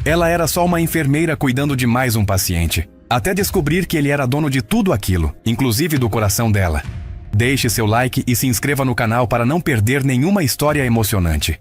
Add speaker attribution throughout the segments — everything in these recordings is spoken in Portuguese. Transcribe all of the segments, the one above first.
Speaker 1: Ela era só uma enfermeira cuidando de mais um paciente, até descobrir que ele era dono de tudo aquilo, inclusive do coração dela. Deixe seu like e se inscreva no canal para não perder nenhuma história emocionante.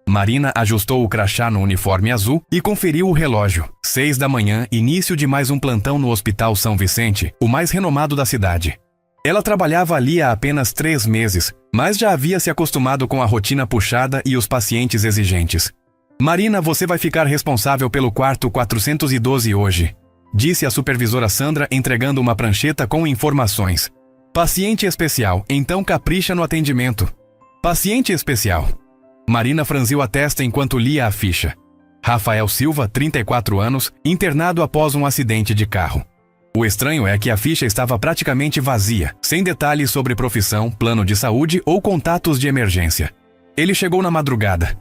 Speaker 1: Marina ajustou o crachá no uniforme azul e conferiu o relógio. 6 da manhã, início de mais um plantão no Hospital São Vicente, o mais renomado da cidade. Ela trabalhava ali há apenas 3 meses, mas já havia se acostumado com a rotina puxada e os pacientes exigentes. Marina, você vai ficar responsável pelo quarto 412 hoje, disse a supervisora Sandra entregando uma prancheta com informações. Paciente especial, então capricha no atendimento. Paciente especial. Marina franziu a testa enquanto lia a ficha. Rafael Silva, 34 anos, internado após um acidente de carro. O estranho é que a ficha estava praticamente vazia, sem detalhes sobre profissão, plano de saúde ou contatos de emergência. Ele chegou na madrugada.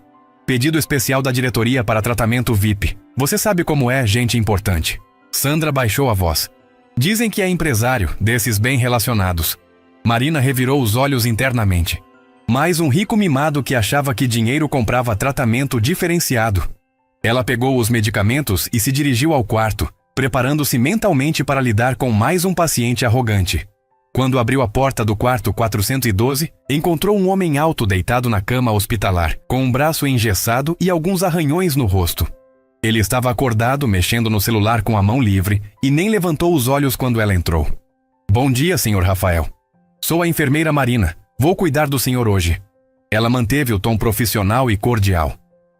Speaker 1: Pedido especial da diretoria para tratamento VIP. Você sabe como é gente importante. Sandra baixou a voz. Dizem que é empresário, desses bem relacionados. Marina revirou os olhos internamente. Mais um rico mimado que achava que dinheiro comprava tratamento diferenciado. Ela pegou os medicamentos e se dirigiu ao quarto, preparando-se mentalmente para lidar com mais um paciente arrogante. Quando abriu a porta do quarto 412, encontrou um homem alto deitado na cama hospitalar, com um braço engessado e alguns arranhões no rosto. Ele estava acordado, mexendo no celular com a mão livre, e nem levantou os olhos quando ela entrou. Bom dia, Sr. Rafael. Sou a enfermeira Marina. Vou cuidar do senhor hoje. Ela manteve o tom profissional e cordial.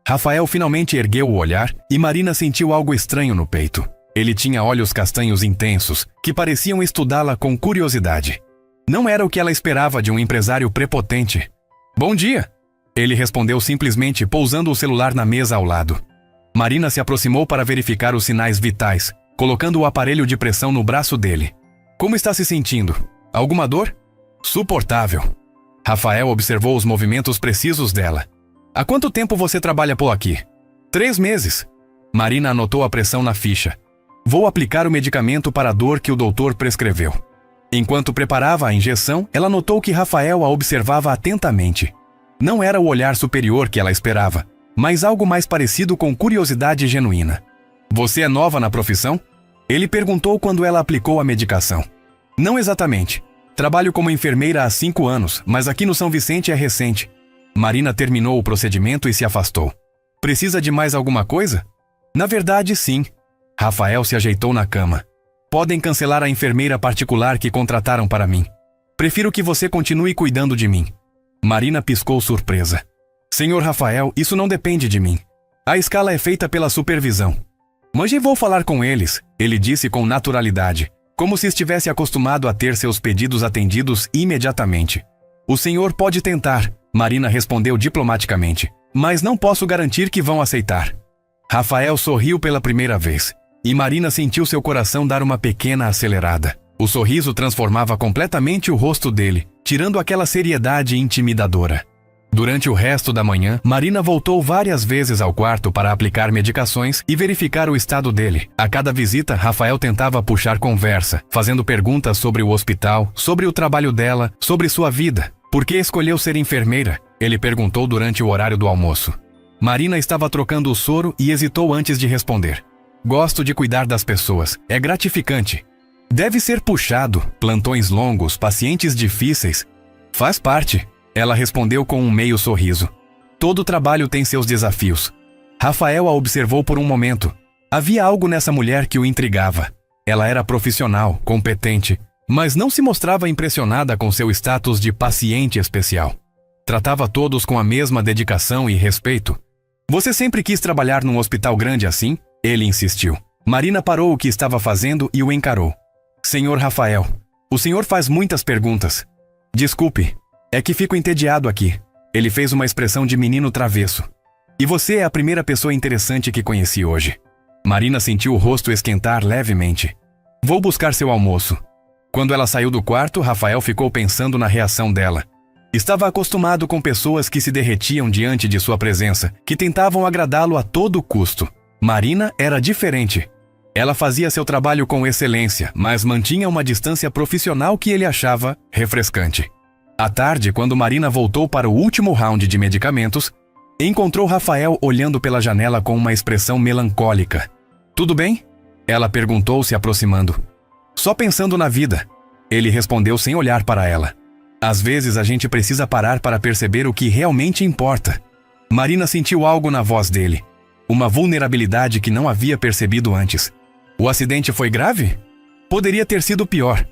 Speaker 1: Rafael finalmente ergueu o olhar e Marina sentiu algo estranho no peito. Ele tinha olhos castanhos intensos, que pareciam estudá-la com curiosidade. Não era o que ela esperava de um empresário prepotente. Bom dia! Ele respondeu simplesmente, pousando o celular na mesa ao lado. Marina se aproximou para verificar os sinais vitais, colocando o aparelho de pressão no braço dele. Como está se sentindo? Alguma dor? Suportável. Rafael observou os movimentos precisos dela. Há quanto tempo você trabalha por aqui? 3 meses. Marina anotou a pressão na ficha. Vou aplicar o medicamento para a dor que o doutor prescreveu. Enquanto preparava a injeção, ela notou que Rafael a observava atentamente. Não era o olhar superior que ela esperava, mas algo mais parecido com curiosidade genuína. Você é nova na profissão? Ele perguntou quando ela aplicou a medicação. Não exatamente. Trabalho como enfermeira há 5 anos, mas aqui no São Vicente é recente. Marina terminou o procedimento e se afastou. Precisa de mais alguma coisa? Na verdade, sim. Rafael se ajeitou na cama. Podem cancelar a enfermeira particular que contrataram para mim. Prefiro que você continue cuidando de mim. Marina piscou surpresa. Senhor Rafael, isso não depende de mim. A escala é feita pela supervisão. Mas eu vou falar com eles, ele disse com naturalidade, como se estivesse acostumado a ter seus pedidos atendidos imediatamente. O senhor pode tentar, Marina respondeu diplomaticamente, mas não posso garantir que vão aceitar. Rafael sorriu pela primeira vez, e Marina sentiu seu coração dar uma pequena acelerada. O sorriso transformava completamente o rosto dele, tirando aquela seriedade intimidadora. Durante o resto da manhã, Marina voltou várias vezes ao quarto para aplicar medicações e verificar o estado dele. A cada visita, Rafael tentava puxar conversa, fazendo perguntas sobre o hospital, sobre o trabalho dela, sobre sua vida. Por que escolheu ser enfermeira? Ele perguntou durante o horário do almoço. Marina estava trocando o soro e hesitou antes de responder. Gosto de cuidar das pessoas. É gratificante. Deve ser puxado, plantões longos, pacientes difíceis. Faz parte. Ela respondeu com um meio sorriso. Todo trabalho tem seus desafios. Rafael a observou por um momento. Havia algo nessa mulher que o intrigava. Ela era profissional, competente, mas não se mostrava impressionada com seu status de paciente especial. Tratava todos com a mesma dedicação e respeito. Você sempre quis trabalhar num hospital grande assim? Ele insistiu. Marina parou o que estava fazendo e o encarou. Senhor Rafael, o senhor faz muitas perguntas. Desculpe. É que fico entediado aqui. Ele fez uma expressão de menino travesso. E você é a primeira pessoa interessante que conheci hoje. Marina sentiu o rosto esquentar levemente. Vou buscar seu almoço. Quando ela saiu do quarto, Rafael ficou pensando na reação dela. Estava acostumado com pessoas que se derretiam diante de sua presença, que tentavam agradá-lo a todo custo. Marina era diferente. Ela fazia seu trabalho com excelência, mas mantinha uma distância profissional que ele achava refrescante. À tarde, quando Marina voltou para o último round de medicamentos, Encontrou Rafael olhando pela janela com uma expressão melancólica. Tudo bem? Ela perguntou, se aproximando. Só pensando na vida. Ele respondeu sem olhar para ela. Às vezes a gente precisa parar para perceber o que realmente importa. Marina sentiu algo na voz dele. Uma vulnerabilidade que não havia percebido antes. O acidente foi grave? Poderia ter sido pior.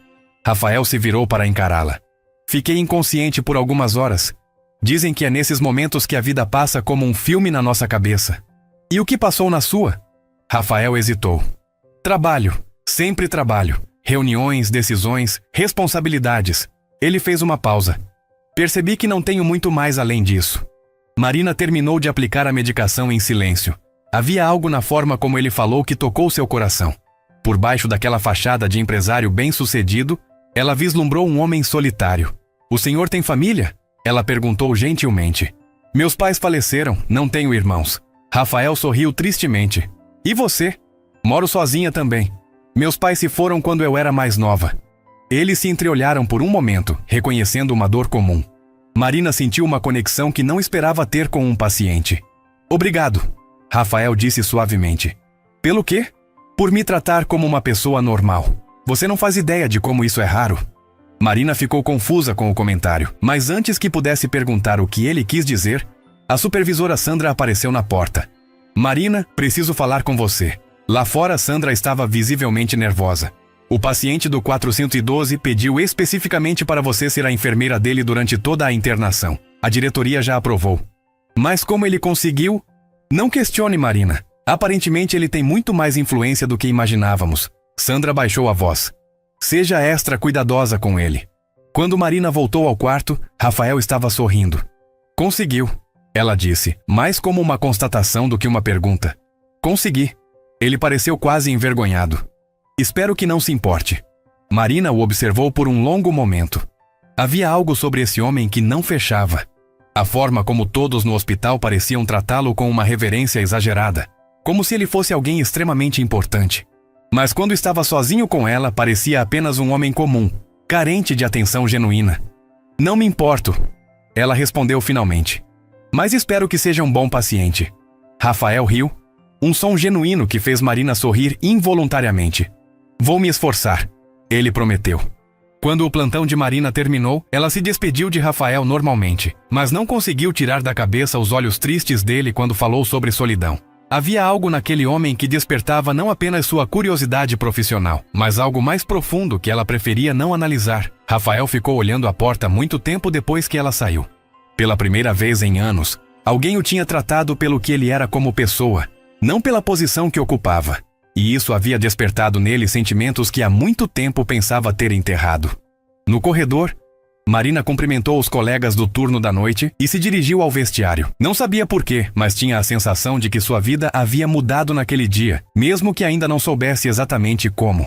Speaker 1: Rafael se virou para encará-la. Fiquei inconsciente por algumas horas. Dizem que é nesses momentos que a vida passa como um filme na nossa cabeça. E o que passou na sua? Rafael hesitou. Trabalho. Sempre trabalho. Reuniões, decisões, responsabilidades. Ele fez uma pausa. Percebi que não tenho muito mais além disso. Marina terminou de aplicar a medicação em silêncio. Havia algo na forma como ele falou que tocou seu coração. Por baixo daquela fachada de empresário bem-sucedido, ela vislumbrou um homem solitário. O senhor tem família? Ela perguntou gentilmente. Meus pais faleceram, não tenho irmãos. Rafael sorriu tristemente. E você? Moro sozinha também. Meus pais se foram quando eu era mais nova. Eles se entreolharam por um momento, reconhecendo uma dor comum. Marina sentiu uma conexão que não esperava ter com um paciente. Obrigado, Rafael disse suavemente. Pelo quê? Por me tratar como uma pessoa normal. Você não faz ideia de como isso é raro. Marina ficou confusa com o comentário, mas antes que pudesse perguntar o que ele quis dizer, a supervisora Sandra apareceu na porta. Marina, preciso falar com você. Lá fora, Sandra estava visivelmente nervosa. O paciente do 412 pediu especificamente para você ser a enfermeira dele durante toda a internação. A diretoria já aprovou. Mas como ele conseguiu? Não questione, Marina. Aparentemente ele tem muito mais influência do que imaginávamos. Sandra baixou a voz. Seja extra cuidadosa com ele. Quando Marina voltou ao quarto, Rafael estava sorrindo. Conseguiu, ela disse, mais como uma constatação do que uma pergunta. Consegui. Ele pareceu quase envergonhado. Espero que não se importe. Marina o observou por um longo momento. Havia algo sobre esse homem que não fechava. A forma como todos no hospital pareciam tratá-lo com uma reverência exagerada, como se ele fosse alguém extremamente importante. Mas quando estava sozinho com ela, parecia apenas um homem comum, carente de atenção genuína. Não me importo, ela respondeu finalmente. Mas espero que seja um bom paciente. Rafael riu, um som genuíno que fez Marina sorrir involuntariamente. Vou me esforçar, ele prometeu. Quando o plantão de Marina terminou, ela se despediu de Rafael normalmente, mas não conseguiu tirar da cabeça os olhos tristes dele quando falou sobre solidão. Havia algo naquele homem que despertava não apenas sua curiosidade profissional, mas algo mais profundo que ela preferia não analisar. Rafael ficou olhando a porta muito tempo depois que ela saiu. Pela primeira vez em anos, alguém o tinha tratado pelo que ele era como pessoa, não pela posição que ocupava. E isso havia despertado nele sentimentos que há muito tempo pensava ter enterrado. No corredor, Marina cumprimentou os colegas do turno da noite e se dirigiu ao vestiário. Não sabia por quê, mas tinha a sensação de que sua vida havia mudado naquele dia, mesmo que ainda não soubesse exatamente como.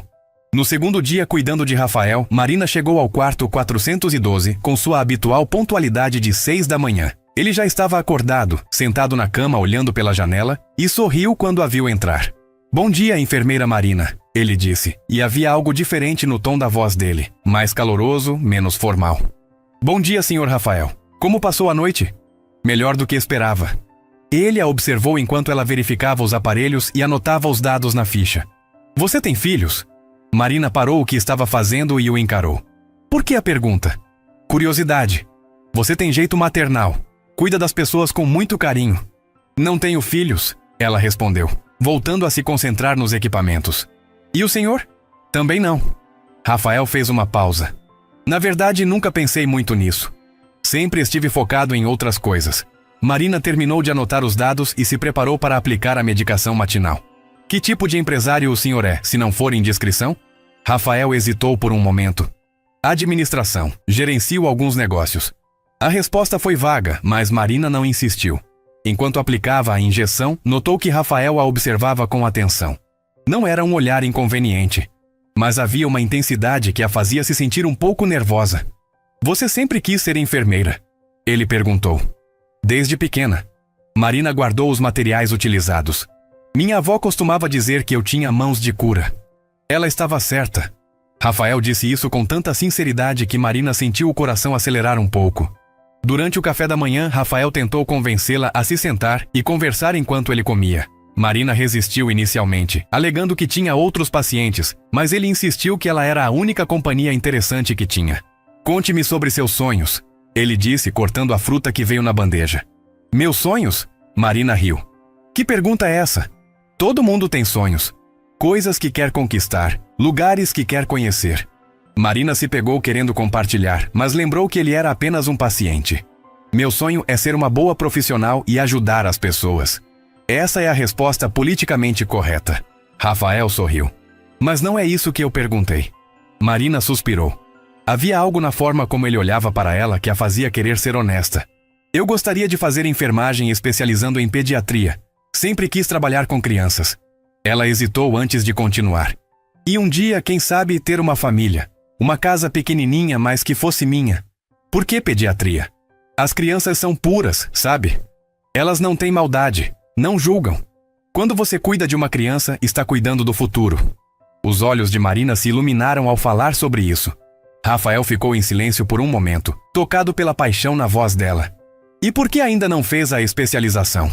Speaker 1: No segundo dia, cuidando de Rafael, Marina chegou ao quarto 412 com sua habitual pontualidade de 6 da manhã. Ele já estava acordado, sentado na cama olhando pela janela, e sorriu quando a viu entrar. Bom dia, enfermeira Marina, ele disse, e havia algo diferente no tom da voz dele, mais caloroso, menos formal. Bom dia, senhor Rafael. Como passou a noite? Melhor do que esperava. Ele a observou enquanto ela verificava os aparelhos e anotava os dados na ficha. Você tem filhos? Marina parou o que estava fazendo e o encarou. Por que a pergunta? Curiosidade. Você tem jeito maternal. Cuida das pessoas com muito carinho. Não tenho filhos, ela respondeu, voltando a se concentrar nos equipamentos. E o senhor? Também não. Rafael fez uma pausa. Na verdade, nunca pensei muito nisso. Sempre estive focado em outras coisas. Marina terminou de anotar os dados e se preparou para aplicar a medicação matinal. Que tipo de empresário o senhor é, se não for indiscrição? Rafael hesitou por um momento. Administração. Gerencio alguns negócios. A resposta foi vaga, mas Marina não insistiu. Enquanto aplicava a injeção, notou que Rafael a observava com atenção. Não era um olhar inconveniente, mas havia uma intensidade que a fazia se sentir um pouco nervosa. Você sempre quis ser enfermeira? Ele perguntou. Desde pequena. Marina guardou os materiais utilizados. Minha avó costumava dizer que eu tinha mãos de cura. Ela estava certa. Rafael disse isso com tanta sinceridade que Marina sentiu o coração acelerar um pouco. Durante o café da manhã, Rafael tentou convencê-la a se sentar e conversar enquanto ele comia. Marina resistiu inicialmente, alegando que tinha outros pacientes, mas ele insistiu que ela era a única companhia interessante que tinha. Conte-me sobre seus sonhos, ele disse, cortando a fruta que veio na bandeja. Meus sonhos? Marina riu. Que pergunta é essa? Todo mundo tem sonhos. Coisas que quer conquistar, lugares que quer conhecer. Marina se pegou querendo compartilhar, mas lembrou que ele era apenas um paciente. Meu sonho é ser uma boa profissional e ajudar as pessoas. Essa é a resposta politicamente correta. Rafael sorriu. Mas não é isso que eu perguntei. Marina suspirou. Havia algo na forma como ele olhava para ela que a fazia querer ser honesta. Eu gostaria de fazer enfermagem especializando em pediatria. Sempre quis trabalhar com crianças. Ela hesitou antes de continuar. E um dia, quem sabe, ter uma família. Uma casa pequenininha, mas que fosse minha. Por que pediatria? As crianças são puras, sabe? Elas não têm maldade, não julgam. Quando você cuida de uma criança, está cuidando do futuro. Os olhos de Marina se iluminaram ao falar sobre isso. Rafael ficou em silêncio por um momento, tocado pela paixão na voz dela. E por que ainda não fez a especialização?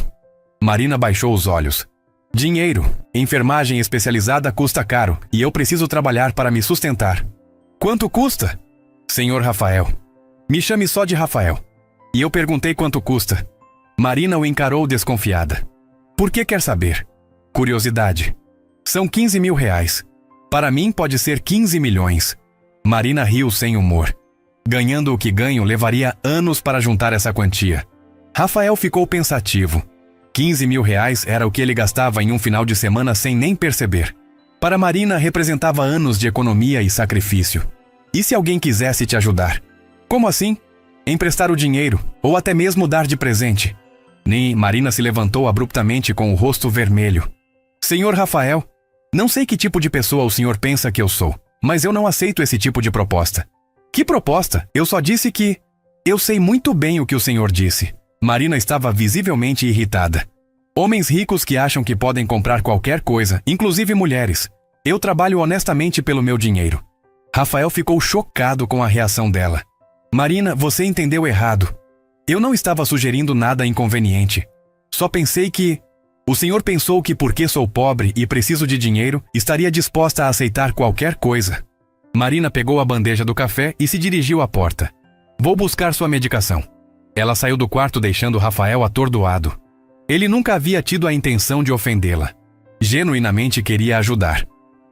Speaker 1: Marina baixou os olhos. Dinheiro. Enfermagem especializada custa caro e eu preciso trabalhar para me sustentar. Quanto custa? Senhor Rafael. Me chame só de Rafael. E eu perguntei quanto custa. Marina o encarou desconfiada. Por que quer saber? Curiosidade. São 15 mil reais. Para mim pode ser 15 milhões. Marina riu sem humor. Ganhando o que ganho, levaria anos para juntar essa quantia. Rafael ficou pensativo. 15 mil reais era o que ele gastava em um final de semana sem nem perceber. Para Marina, representava anos de economia e sacrifício. E se alguém quisesse te ajudar? Como assim? Emprestar o dinheiro, ou até mesmo dar de presente. Marina se levantou abruptamente com o rosto vermelho. Senhor Rafael, não sei que tipo de pessoa o senhor pensa que eu sou, mas eu não aceito esse tipo de proposta. Que proposta? Eu só disse que... Eu sei muito bem o que o senhor disse. Marina estava visivelmente irritada. Homens ricos que acham que podem comprar qualquer coisa, inclusive mulheres. Eu trabalho honestamente pelo meu dinheiro. Rafael ficou chocado com a reação dela. Marina, você entendeu errado. Eu não estava sugerindo nada inconveniente. Só pensei que... O senhor pensou que porque sou pobre e preciso de dinheiro, estaria disposta a aceitar qualquer coisa. Marina pegou a bandeja do café e se dirigiu à porta. Vou buscar sua medicação. Ela saiu do quarto deixando Rafael atordoado. Ele nunca havia tido a intenção de ofendê-la. Genuinamente queria ajudar.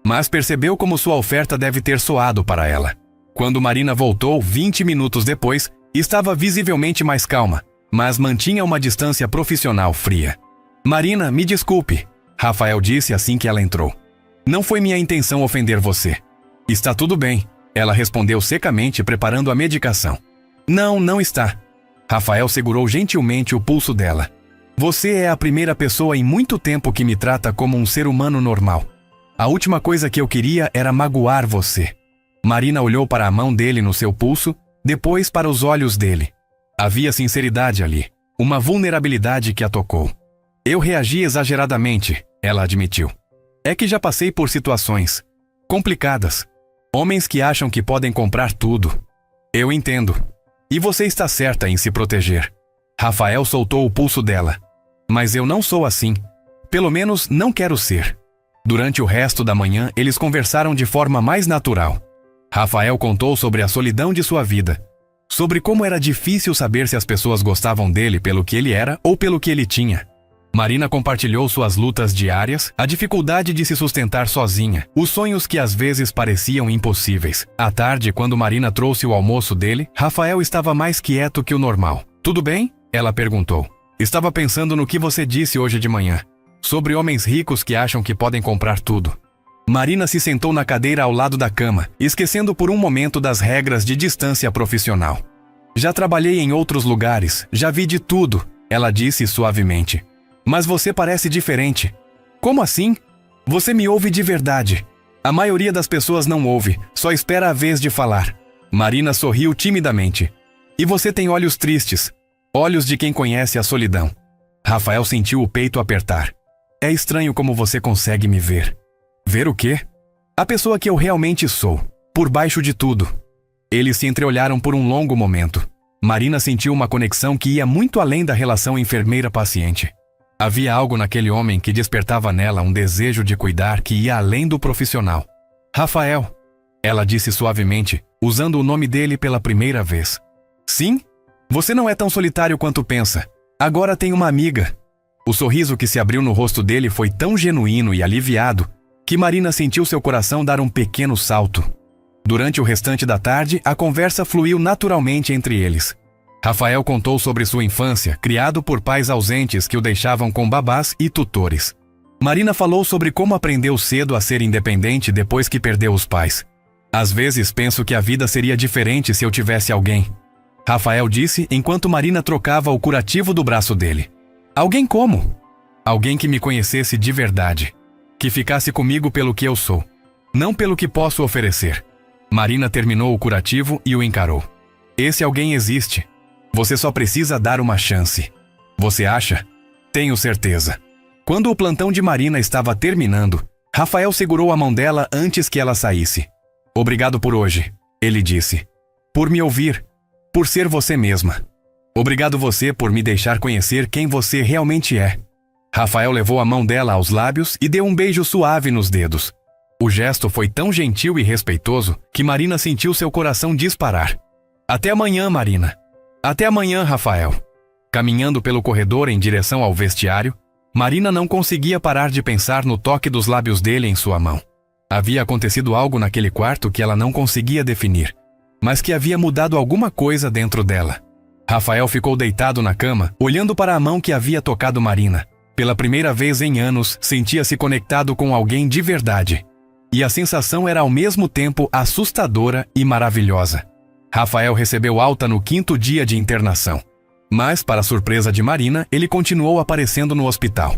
Speaker 1: Mas percebeu como sua oferta deve ter soado para ela. Quando Marina voltou, 20 minutos depois, estava visivelmente mais calma, mas mantinha uma distância profissional fria. Marina, me desculpe, Rafael disse assim que ela entrou. Não foi minha intenção ofender você. Está tudo bem, ela respondeu secamente, preparando a medicação. Não, não está. Rafael segurou gentilmente o pulso dela. Você é a primeira pessoa em muito tempo que me trata como um ser humano normal. A última coisa que eu queria era magoar você. Marina olhou para a mão dele no seu pulso, depois para os olhos dele. Havia sinceridade ali, uma vulnerabilidade que a tocou. Eu reagi exageradamente, ela admitiu. É que já passei por situações complicadas. Homens que acham que podem comprar tudo. Eu entendo. E você está certa em se proteger. Rafael soltou o pulso dela. Mas eu não sou assim. Pelo menos não quero ser. Durante o resto da manhã, eles conversaram de forma mais natural. Rafael contou sobre a solidão de sua vida. Sobre como era difícil saber se as pessoas gostavam dele pelo que ele era ou pelo que ele tinha. Marina compartilhou suas lutas diárias, a dificuldade de se sustentar sozinha, os sonhos que às vezes pareciam impossíveis. À tarde, quando Marina trouxe o almoço dele, Rafael estava mais quieto que o normal. Tudo bem? Ela perguntou. Estava pensando no que você disse hoje de manhã. Sobre homens ricos que acham que podem comprar tudo. Marina se sentou na cadeira ao lado da cama, esquecendo por um momento das regras de distância profissional. Já trabalhei em outros lugares, já vi de tudo, ela disse suavemente. Mas você parece diferente. Como assim? Você me ouve de verdade. A maioria das pessoas não ouve, só espera a vez de falar. Marina sorriu timidamente. E você tem olhos tristes, olhos de quem conhece a solidão. Rafael sentiu o peito apertar. É estranho como você consegue me ver. Ver o quê? A pessoa que eu realmente sou, por baixo de tudo. Eles se entreolharam por um longo momento. Marina sentiu uma conexão que ia muito além da relação enfermeira-paciente. Havia algo naquele homem que despertava nela um desejo de cuidar que ia além do profissional. Rafael, ela disse suavemente, usando o nome dele pela primeira vez. Sim? Você não é tão solitário quanto pensa. Agora tem uma amiga. O sorriso que se abriu no rosto dele foi tão genuíno e aliviado que Marina sentiu seu coração dar um pequeno salto. Durante o restante da tarde, a conversa fluiu naturalmente entre eles. Rafael contou sobre sua infância, criado por pais ausentes que o deixavam com babás e tutores. Marina falou sobre como aprendeu cedo a ser independente depois que perdeu os pais. Às vezes penso que a vida seria diferente se eu tivesse alguém. Rafael disse enquanto Marina trocava o curativo do braço dele. Alguém como? Alguém que me conhecesse de verdade. Que ficasse comigo pelo que eu sou. Não pelo que posso oferecer. Marina terminou o curativo e o encarou. Esse alguém existe. Você só precisa dar uma chance. Você acha? Tenho certeza. Quando o plantão de Marina estava terminando, Rafael segurou a mão dela antes que ela saísse. Obrigado por hoje, ele disse. Por me ouvir. Por ser você mesma. Obrigado você por me deixar conhecer quem você realmente é. Rafael levou a mão dela aos lábios e deu um beijo suave nos dedos. O gesto foi tão gentil e respeitoso que Marina sentiu seu coração disparar. Até amanhã, Marina. Até amanhã, Rafael. Caminhando pelo corredor em direção ao vestiário, Marina não conseguia parar de pensar no toque dos lábios dele em sua mão. Havia acontecido algo naquele quarto que ela não conseguia definir, mas que havia mudado alguma coisa dentro dela. Rafael ficou deitado na cama, olhando para a mão que havia tocado Marina. Pela primeira vez em anos, sentia-se conectado com alguém de verdade. E a sensação era ao mesmo tempo assustadora e maravilhosa. Rafael recebeu alta no 5º dia de internação. Mas, para surpresa de Marina, ele continuou aparecendo no hospital.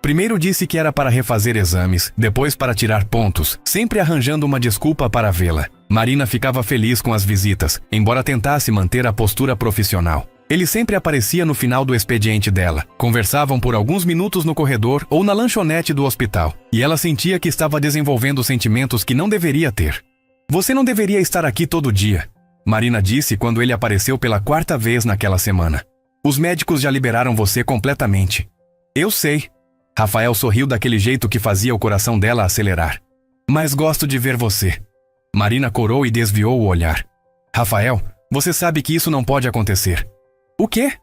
Speaker 1: Primeiro disse que era para refazer exames, depois para tirar pontos, sempre arranjando uma desculpa para vê-la. Marina ficava feliz com as visitas, embora tentasse manter a postura profissional. Ele sempre aparecia no final do expediente dela. Conversavam por alguns minutos no corredor ou na lanchonete do hospital, e ela sentia que estava desenvolvendo sentimentos que não deveria ter. Você não deveria estar aqui todo dia, Marina disse quando ele apareceu pela 4ª vez naquela semana. Os médicos já liberaram você completamente. Eu sei. Rafael sorriu daquele jeito que fazia o coração dela acelerar. Mas gosto de ver você. Marina corou e desviou o olhar. Rafael, você sabe que isso não pode acontecer. O quê?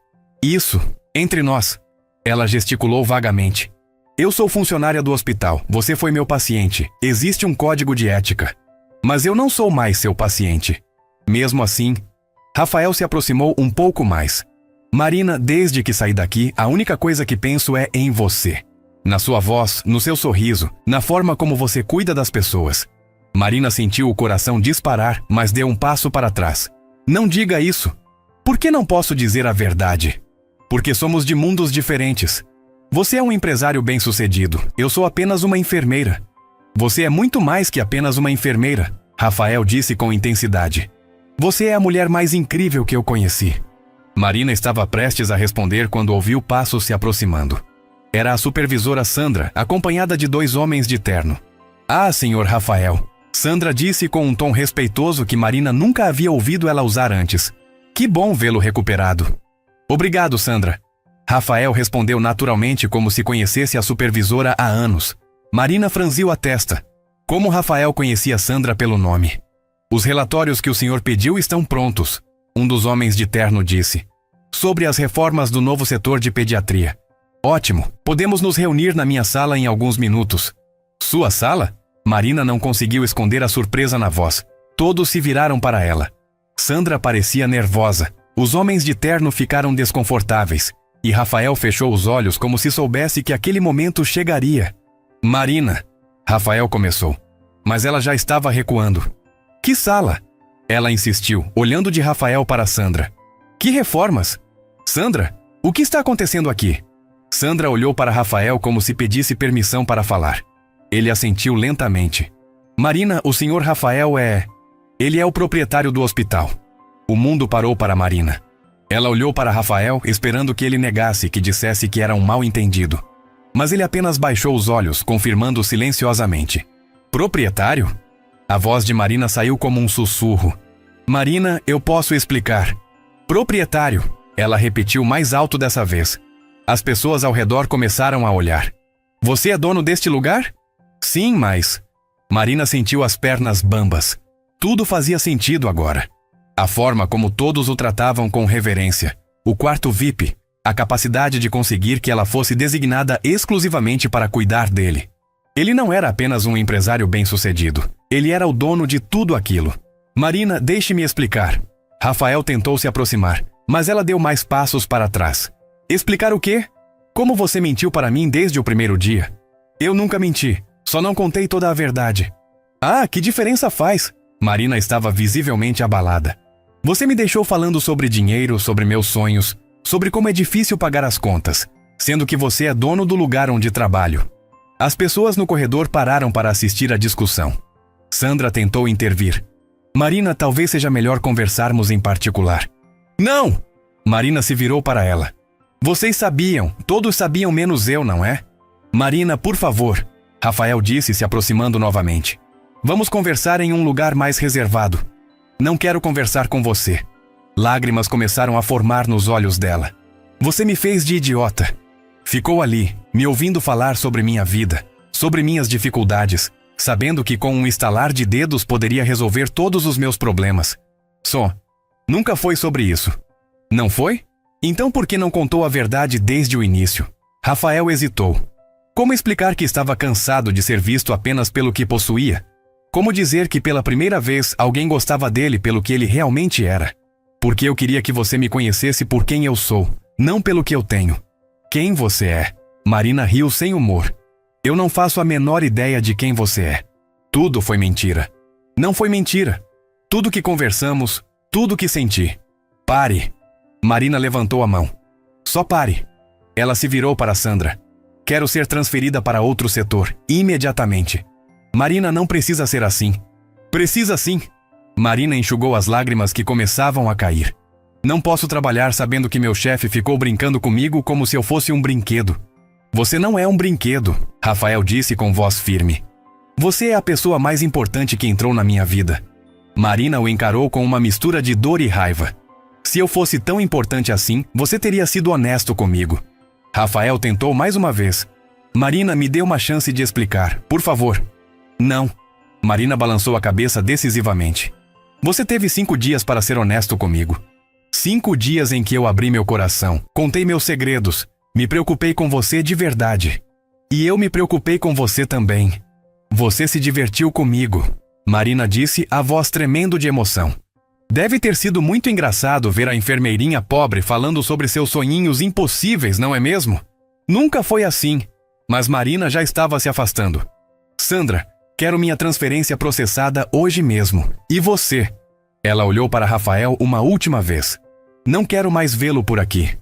Speaker 1: Isso, entre nós. Ela gesticulou vagamente. Eu sou funcionária do hospital, você foi meu paciente. Existe um código de ética. Mas eu não sou mais seu paciente. Mesmo assim, Rafael se aproximou um pouco mais. Marina, desde que saí daqui, a única coisa que penso é em você. Na sua voz, no seu sorriso, na forma como você cuida das pessoas. Marina sentiu o coração disparar, mas deu um passo para trás. Não diga isso. Por que não posso dizer a verdade? Porque somos de mundos diferentes. Você é um empresário bem-sucedido. Eu sou apenas uma enfermeira. Você é muito mais que apenas uma enfermeira, Rafael disse com intensidade. Você é a mulher mais incrível que eu conheci. Marina estava prestes a responder quando ouviu passos se aproximando. Era a supervisora Sandra, acompanhada de 2 homens de terno. Ah, senhor Rafael. Sandra disse com um tom respeitoso que Marina nunca havia ouvido ela usar antes. Que bom vê-lo recuperado. Obrigado, Sandra. Rafael respondeu naturalmente como se conhecesse a supervisora há anos. Marina franziu a testa. Como Rafael conhecia Sandra pelo nome. Os relatórios que o senhor pediu estão prontos, um dos homens de terno disse. Sobre as reformas do novo setor de pediatria. Ótimo, podemos nos reunir na minha sala em alguns minutos. Sua sala? Marina não conseguiu esconder a surpresa na voz. Todos se viraram para ela. Sandra parecia nervosa. Os homens de terno ficaram desconfortáveis. E Rafael fechou os olhos como se soubesse que aquele momento chegaria. Marina, Rafael começou. Mas ela já estava recuando. Que sala? Ela insistiu, olhando de Rafael para Sandra. Que reformas? Sandra, o que está acontecendo aqui? Sandra olhou para Rafael como se pedisse permissão para falar. Ele assentiu lentamente. Marina, o senhor Rafael é... Ele é o proprietário do hospital. O mundo parou para Marina. Ela olhou para Rafael, esperando que ele negasse, que dissesse que era um mal-entendido. Mas ele apenas baixou os olhos, confirmando silenciosamente. Proprietário? A voz de Marina saiu como um sussurro. Marina, eu posso explicar. Proprietário, ela repetiu mais alto dessa vez. As pessoas ao redor começaram a olhar. Você é dono deste lugar? Sim, mas... Marina sentiu as pernas bambas. Tudo fazia sentido agora. A forma como todos o tratavam com reverência. O quarto VIP. A capacidade de conseguir que ela fosse designada exclusivamente para cuidar dele. Ele não era apenas um empresário bem-sucedido. Ele era o dono de tudo aquilo. Marina, deixe-me explicar. Rafael tentou se aproximar, mas ela deu mais passos para trás. Explicar o quê? Como você mentiu para mim desde o primeiro dia? Eu nunca menti, só não contei toda a verdade. Ah, que diferença faz? Marina estava visivelmente abalada. Você me deixou falando sobre dinheiro, sobre meus sonhos, sobre como é difícil pagar as contas, sendo que você é dono do lugar onde trabalho. As pessoas no corredor pararam para assistir à discussão. Sandra tentou intervir. Marina, talvez seja melhor conversarmos em particular. Não! Marina se virou para ela. Vocês sabiam, todos sabiam menos eu, não é? Marina, por favor, Rafael disse, se aproximando novamente. Vamos conversar em um lugar mais reservado. Não quero conversar com você. Lágrimas começaram a formar nos olhos dela. Você me fez de idiota. Ficou ali, me ouvindo falar sobre minha vida, sobre minhas dificuldades, sabendo que com um estalar de dedos poderia resolver todos os meus problemas. Só. Nunca foi sobre isso. Não foi? Então por que não contou a verdade desde o início? Rafael hesitou. Como explicar que estava cansado de ser visto apenas pelo que possuía? Como dizer que pela primeira vez alguém gostava dele pelo que ele realmente era? Porque eu queria que você me conhecesse por quem eu sou, não pelo que eu tenho. Quem você é? Marina riu sem humor. Eu não faço a menor ideia de quem você é. Tudo foi mentira. Não foi mentira. Tudo que conversamos, tudo que senti. Pare. Marina levantou a mão. Só pare. Ela se virou para Sandra. Quero ser transferida para outro setor, imediatamente. Marina, não precisa ser assim. Precisa sim. Marina enxugou as lágrimas que começavam a cair. Não posso trabalhar sabendo que meu chefe ficou brincando comigo como se eu fosse um brinquedo. Você não é um brinquedo, Rafael disse com voz firme. Você é a pessoa mais importante que entrou na minha vida. Marina o encarou com uma mistura de dor e raiva. Se eu fosse tão importante assim, você teria sido honesto comigo. Rafael tentou mais uma vez. Marina, me dê uma chance de explicar, por favor. Não. Marina balançou a cabeça decisivamente. Você teve 5 dias para ser honesto comigo. 5 dias em que eu abri meu coração, contei meus segredos, me preocupei com você de verdade. E eu me preocupei com você também. Você se divertiu comigo, Marina disse, a voz tremendo de emoção. Deve ter sido muito engraçado ver a enfermeirinha pobre falando sobre seus sonhinhos impossíveis, não é mesmo? Nunca foi assim, mas Marina já estava se afastando. Sandra, quero minha transferência processada hoje mesmo. E você? Ela olhou para Rafael uma última vez. Não quero mais vê-lo por aqui.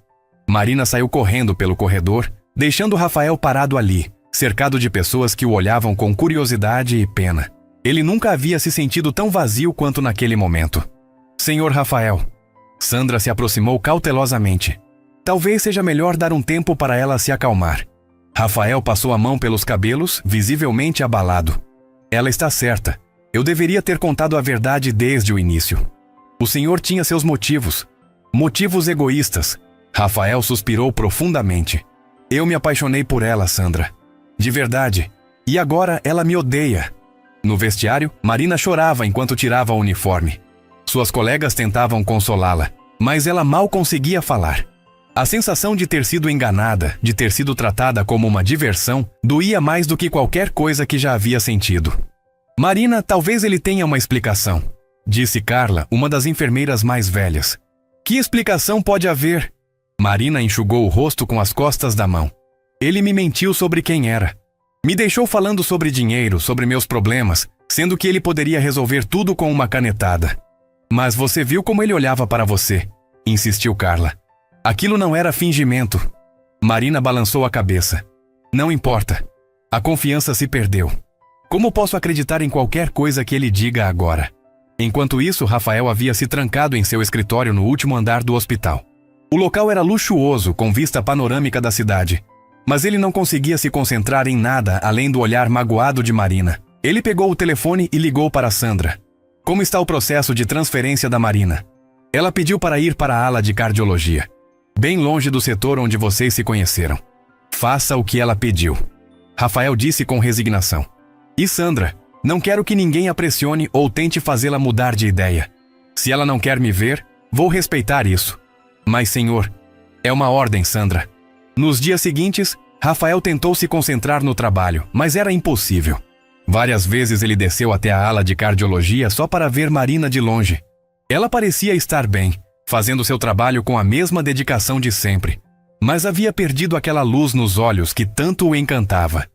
Speaker 1: Marina saiu correndo pelo corredor, deixando Rafael parado ali, cercado de pessoas que o olhavam com curiosidade e pena. Ele nunca havia se sentido tão vazio quanto naquele momento. Senhor Rafael. Sandra se aproximou cautelosamente. Talvez seja melhor dar um tempo para ela se acalmar. Rafael passou a mão pelos cabelos, visivelmente abalado. Ela está certa. Eu deveria ter contado a verdade desde o início. O senhor tinha seus motivos. Motivos egoístas. Rafael suspirou profundamente. Eu me apaixonei por ela, Sandra. De verdade. E agora ela me odeia. No vestiário, Marina chorava enquanto tirava o uniforme. Suas colegas tentavam consolá-la, mas ela mal conseguia falar. A sensação de ter sido enganada, de ter sido tratada como uma diversão, doía mais do que qualquer coisa que já havia sentido. Marina, talvez ele tenha uma explicação, disse Carla, uma das enfermeiras mais velhas. Que explicação pode haver? Marina enxugou o rosto com as costas da mão. Ele me mentiu sobre quem era. Me deixou falando sobre dinheiro, sobre meus problemas, sendo que ele poderia resolver tudo com uma canetada. Mas você viu como ele olhava para você, insistiu Carla. Aquilo não era fingimento. Marina balançou a cabeça. Não importa. A confiança se perdeu. Como posso acreditar em qualquer coisa que ele diga agora? Enquanto isso, Rafael havia se trancado em seu escritório no último andar do hospital. O local era luxuoso, com vista panorâmica da cidade. Mas ele não conseguia se concentrar em nada além do olhar magoado de Marina. Ele pegou o telefone e ligou para Sandra. Como está o processo de transferência da Marina? Ela pediu para ir para a ala de cardiologia, bem longe do setor onde vocês se conheceram. Faça o que ela pediu. Rafael disse com resignação. E Sandra, não quero que ninguém a pressione ou tente fazê-la mudar de ideia. Se ela não quer me ver, vou respeitar isso. Mas, senhor, é uma ordem, Sandra. Nos dias seguintes, Rafael tentou se concentrar no trabalho, mas era impossível. Várias vezes ele desceu até a ala de cardiologia só para ver Marina de longe. Ela parecia estar bem, fazendo seu trabalho com a mesma dedicação de sempre. Mas havia perdido aquela luz nos olhos que tanto o encantava.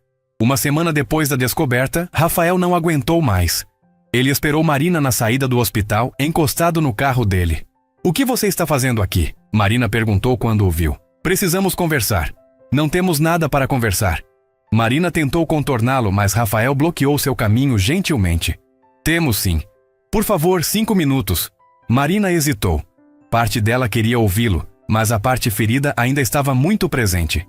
Speaker 1: Uma semana depois da descoberta, Rafael não aguentou mais. Ele esperou Marina na saída do hospital, encostado no carro dele. O que você está fazendo aqui? Marina perguntou quando o viu. Precisamos conversar. Não temos nada para conversar. Marina tentou contorná-lo, mas Rafael bloqueou seu caminho gentilmente. Temos sim. Por favor, 5 minutos. Marina hesitou. Parte dela queria ouvi-lo, mas a parte ferida ainda estava muito presente.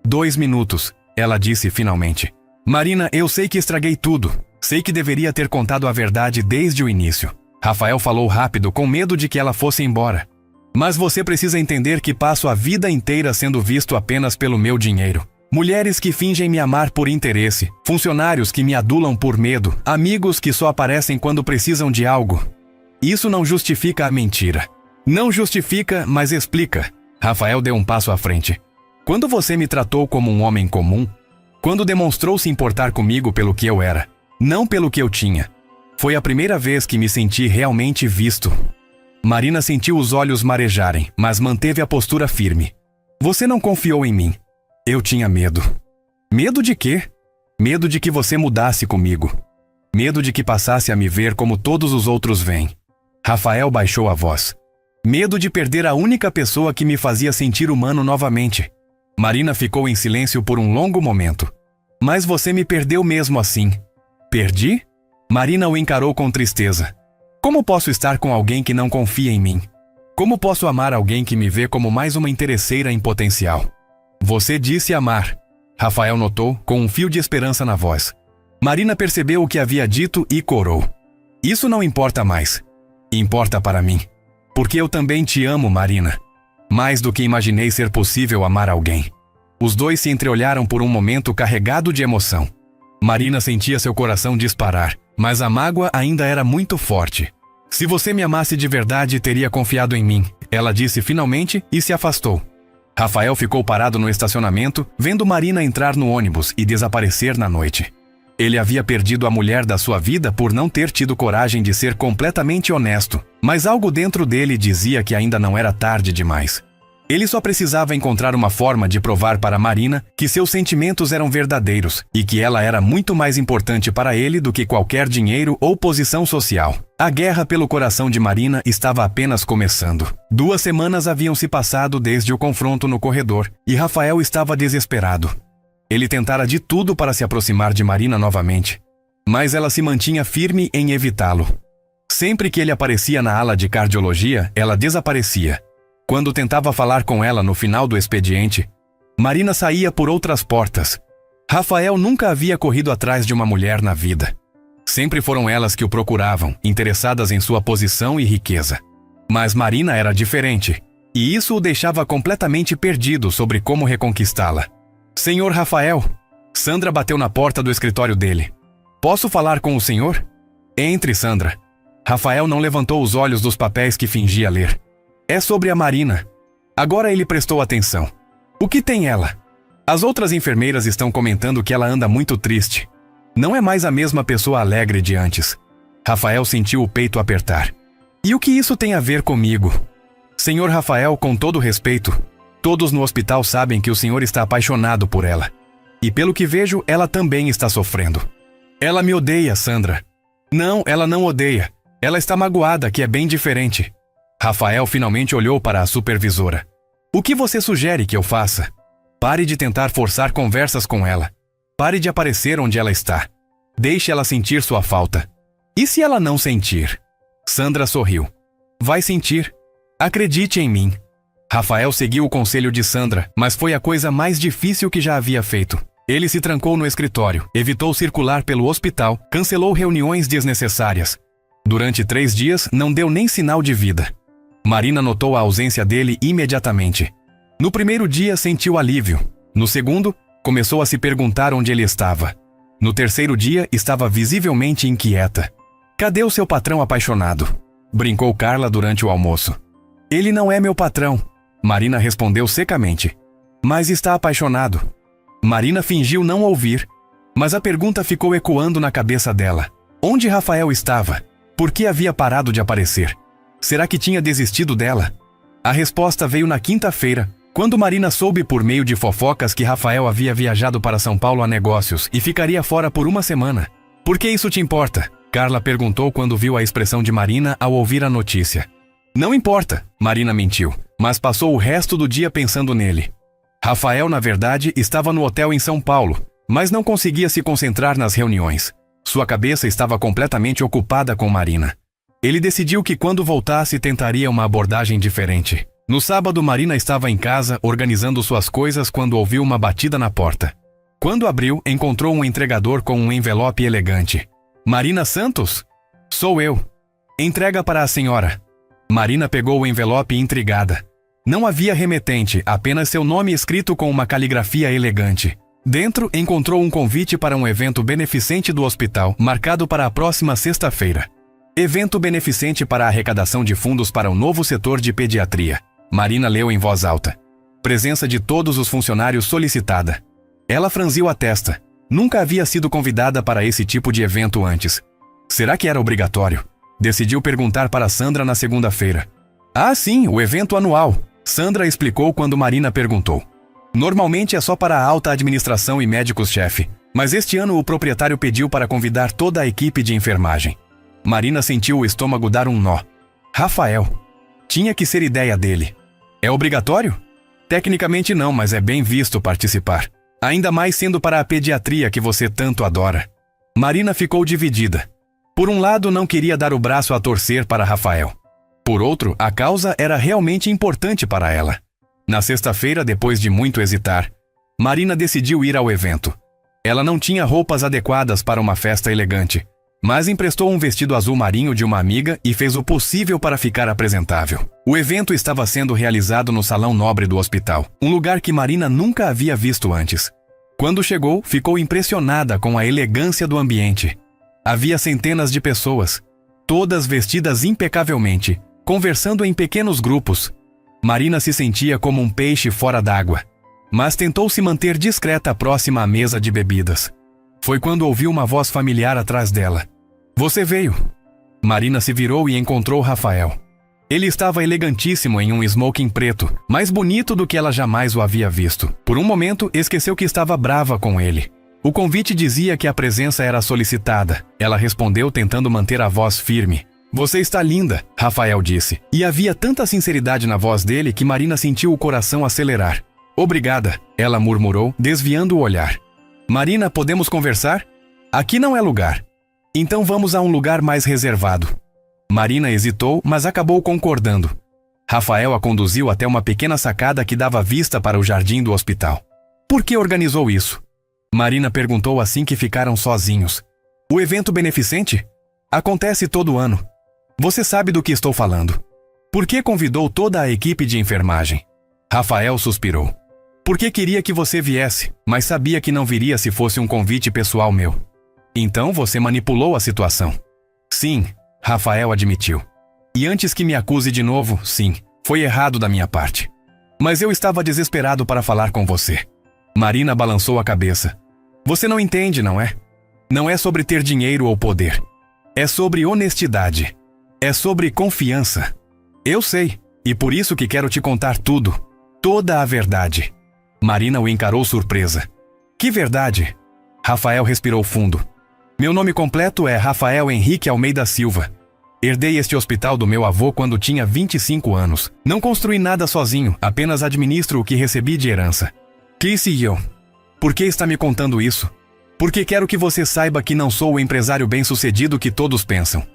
Speaker 1: 2 minutos, ela disse finalmente. Marina, eu sei que estraguei tudo. Sei que deveria ter contado a verdade desde o início. Rafael falou rápido, com medo de que ela fosse embora. Mas você precisa entender que passo a vida inteira sendo visto apenas pelo meu dinheiro. Mulheres que fingem me amar por interesse, funcionários que me adulam por medo, amigos que só aparecem quando precisam de algo. Isso não justifica a mentira. Não justifica, mas explica. Rafael deu um passo à frente. Quando você me tratou como um homem comum, quando demonstrou se importar comigo pelo que eu era, não pelo que eu tinha, foi a primeira vez que me senti realmente visto. Marina sentiu os olhos marejarem, mas manteve a postura firme. Você não confiou em mim. Eu tinha medo. Medo de quê? Medo de que você mudasse comigo. Medo de que passasse a me ver como todos os outros veem. Rafael baixou a voz. Medo de perder a única pessoa que me fazia sentir humano novamente. Marina ficou em silêncio por um longo momento. Mas você me perdeu mesmo assim. Perdi? Marina o encarou com tristeza. Como posso estar com alguém que não confia em mim? Como posso amar alguém que me vê como mais uma interesseira em potencial? Você disse amar. Rafael notou, com um fio de esperança na voz. Marina percebeu o que havia dito e corou. Isso não importa mais. Importa para mim. Porque eu também te amo, Marina. Mais do que imaginei ser possível amar alguém. Os dois se entreolharam por um momento carregado de emoção. Marina sentia seu coração disparar, mas a mágoa ainda era muito forte. Se você me amasse de verdade, teria confiado em mim, ela disse finalmente e se afastou. Rafael ficou parado no estacionamento, vendo Marina entrar no ônibus e desaparecer na noite. Ele havia perdido a mulher da sua vida por não ter tido coragem de ser completamente honesto, mas algo dentro dele dizia que ainda não era tarde demais. Ele só precisava encontrar uma forma de provar para Marina que seus sentimentos eram verdadeiros e que ela era muito mais importante para ele do que qualquer dinheiro ou posição social. A guerra pelo coração de Marina estava apenas começando. 2 semanas haviam se passado desde o confronto no corredor e Rafael estava desesperado. Ele tentara de tudo para se aproximar de Marina novamente, mas ela se mantinha firme em evitá-lo. Sempre que ele aparecia na ala de cardiologia, ela desaparecia. Quando tentava falar com ela no final do expediente, Marina saía por outras portas. Rafael nunca havia corrido atrás de uma mulher na vida. Sempre foram elas que o procuravam, interessadas em sua posição e riqueza. Mas Marina era diferente, e isso o deixava completamente perdido sobre como reconquistá-la. Senhor Rafael, Sandra bateu na porta do escritório dele. Posso falar com o senhor? Entre, Sandra. Rafael não levantou os olhos dos papéis que fingia ler. É sobre a Marina. Agora ele prestou atenção. O que tem ela? As outras enfermeiras estão comentando que ela anda muito triste. Não é mais a mesma pessoa alegre de antes. Rafael sentiu o peito apertar. E o que isso tem a ver comigo? Senhor Rafael, com todo respeito, todos no hospital sabem que o senhor está apaixonado por ela. E pelo que vejo, ela também está sofrendo. Ela me odeia, Sandra. Não, ela não odeia. Ela está magoada, que é bem diferente. Rafael finalmente olhou para a supervisora. O que você sugere que eu faça? Pare de tentar forçar conversas com ela. Pare de aparecer onde ela está. Deixe ela sentir sua falta. E se ela não sentir? Sandra sorriu. Vai sentir. Acredite em mim. Rafael seguiu o conselho de Sandra, mas foi a coisa mais difícil que já havia feito. Ele se trancou no escritório, evitou circular pelo hospital, cancelou reuniões desnecessárias. Durante 3 dias, não deu nem sinal de vida. Marina notou a ausência dele imediatamente. No primeiro dia sentiu alívio. No segundo, começou a se perguntar onde ele estava. No terceiro dia, estava visivelmente inquieta. Cadê o seu patrão apaixonado? Brincou Carla durante o almoço. Ele não é meu patrão, Marina respondeu secamente. Mas está apaixonado. Marina fingiu não ouvir, mas a pergunta ficou ecoando na cabeça dela. Onde Rafael estava? Por que havia parado de aparecer? Será que tinha desistido dela? A resposta veio na quinta-feira, quando Marina soube por meio de fofocas que Rafael havia viajado para São Paulo a negócios e ficaria fora por uma semana. Por que isso te importa? Carla perguntou quando viu a expressão de Marina ao ouvir a notícia. Não importa, Marina mentiu, mas passou o resto do dia pensando nele. Rafael, na verdade, estava no hotel em São Paulo, mas não conseguia se concentrar nas reuniões. Sua cabeça estava completamente ocupada com Marina. Ele decidiu que quando voltasse tentaria uma abordagem diferente. No sábado, Marina estava em casa organizando suas coisas quando ouviu uma batida na porta. Quando abriu, encontrou um entregador com um envelope elegante. Marina Santos? Sou eu. Entrega para a senhora. Marina pegou o envelope intrigada. Não havia remetente, apenas seu nome escrito com uma caligrafia elegante. Dentro, encontrou um convite para um evento beneficente do hospital, marcado para a próxima sexta-feira. Evento beneficente para a arrecadação de fundos para o novo setor de pediatria. Marina leu em voz alta. Presença de todos os funcionários solicitada. Ela franziu a testa. Nunca havia sido convidada para esse tipo de evento antes. Será que era obrigatório? Decidiu perguntar para Sandra na segunda-feira. Ah, sim, o evento anual. Sandra explicou quando Marina perguntou. Normalmente é só para a alta administração e médicos-chefe, mas este ano o proprietário pediu para convidar toda a equipe de enfermagem. Marina sentiu o estômago dar um nó. Rafael. Tinha que ser ideia dele. É obrigatório? Tecnicamente não, mas é bem visto participar. Ainda mais sendo para a pediatria que você tanto adora. Marina ficou dividida. Por um lado, não queria dar o braço a torcer para Rafael. Por outro, a causa era realmente importante para ela. Na sexta-feira, depois de muito hesitar, Marina decidiu ir ao evento. Ela não tinha roupas adequadas para uma festa elegante, mas emprestou um vestido azul marinho de uma amiga e fez o possível para ficar apresentável. O evento estava sendo realizado no Salão Nobre do hospital, um lugar que Marina nunca havia visto antes. Quando chegou, ficou impressionada com a elegância do ambiente. Havia centenas de pessoas, todas vestidas impecavelmente, conversando em pequenos grupos. Marina se sentia como um peixe fora d'água, mas tentou se manter discreta próxima à mesa de bebidas. Foi quando ouviu uma voz familiar atrás dela. Você veio. Marina se virou e encontrou Rafael. Ele estava elegantíssimo em um smoking preto, mais bonito do que ela jamais o havia visto. Por um momento, esqueceu que estava brava com ele. O convite dizia que a presença era solicitada. Ela respondeu tentando manter a voz firme. Você está linda, Rafael disse. E havia tanta sinceridade na voz dele que Marina sentiu o coração acelerar. Obrigada, ela murmurou, desviando o olhar. Marina, podemos conversar? Aqui não é lugar. Então vamos a um lugar mais reservado. Marina hesitou, mas acabou concordando. Rafael a conduziu até uma pequena sacada que dava vista para o jardim do hospital. Por que organizou isso? Marina perguntou assim que ficaram sozinhos. O evento beneficente? Acontece todo ano. Você sabe do que estou falando. Por que convidou toda a equipe de enfermagem? Rafael suspirou. Porque queria que você viesse, mas sabia que não viria se fosse um convite pessoal meu. Então você manipulou a situação. Sim, Rafael admitiu. E antes que me acuse de novo, sim, foi errado da minha parte. Mas eu estava desesperado para falar com você. Marina balançou a cabeça. Você não entende, não é? Não é sobre ter dinheiro ou poder. É sobre honestidade. É sobre confiança. Eu sei, e por isso que quero te contar tudo. Toda a verdade. Marina o encarou surpresa. Que verdade? Rafael respirou fundo. Meu nome completo é Rafael Henrique Almeida Silva. Herdei este hospital do meu avô quando tinha 25 anos. Não construí nada sozinho, apenas administro o que recebi de herança. Clice e eu. Por que está me contando isso? Porque quero que você saiba que não sou o empresário bem-sucedido que todos pensam.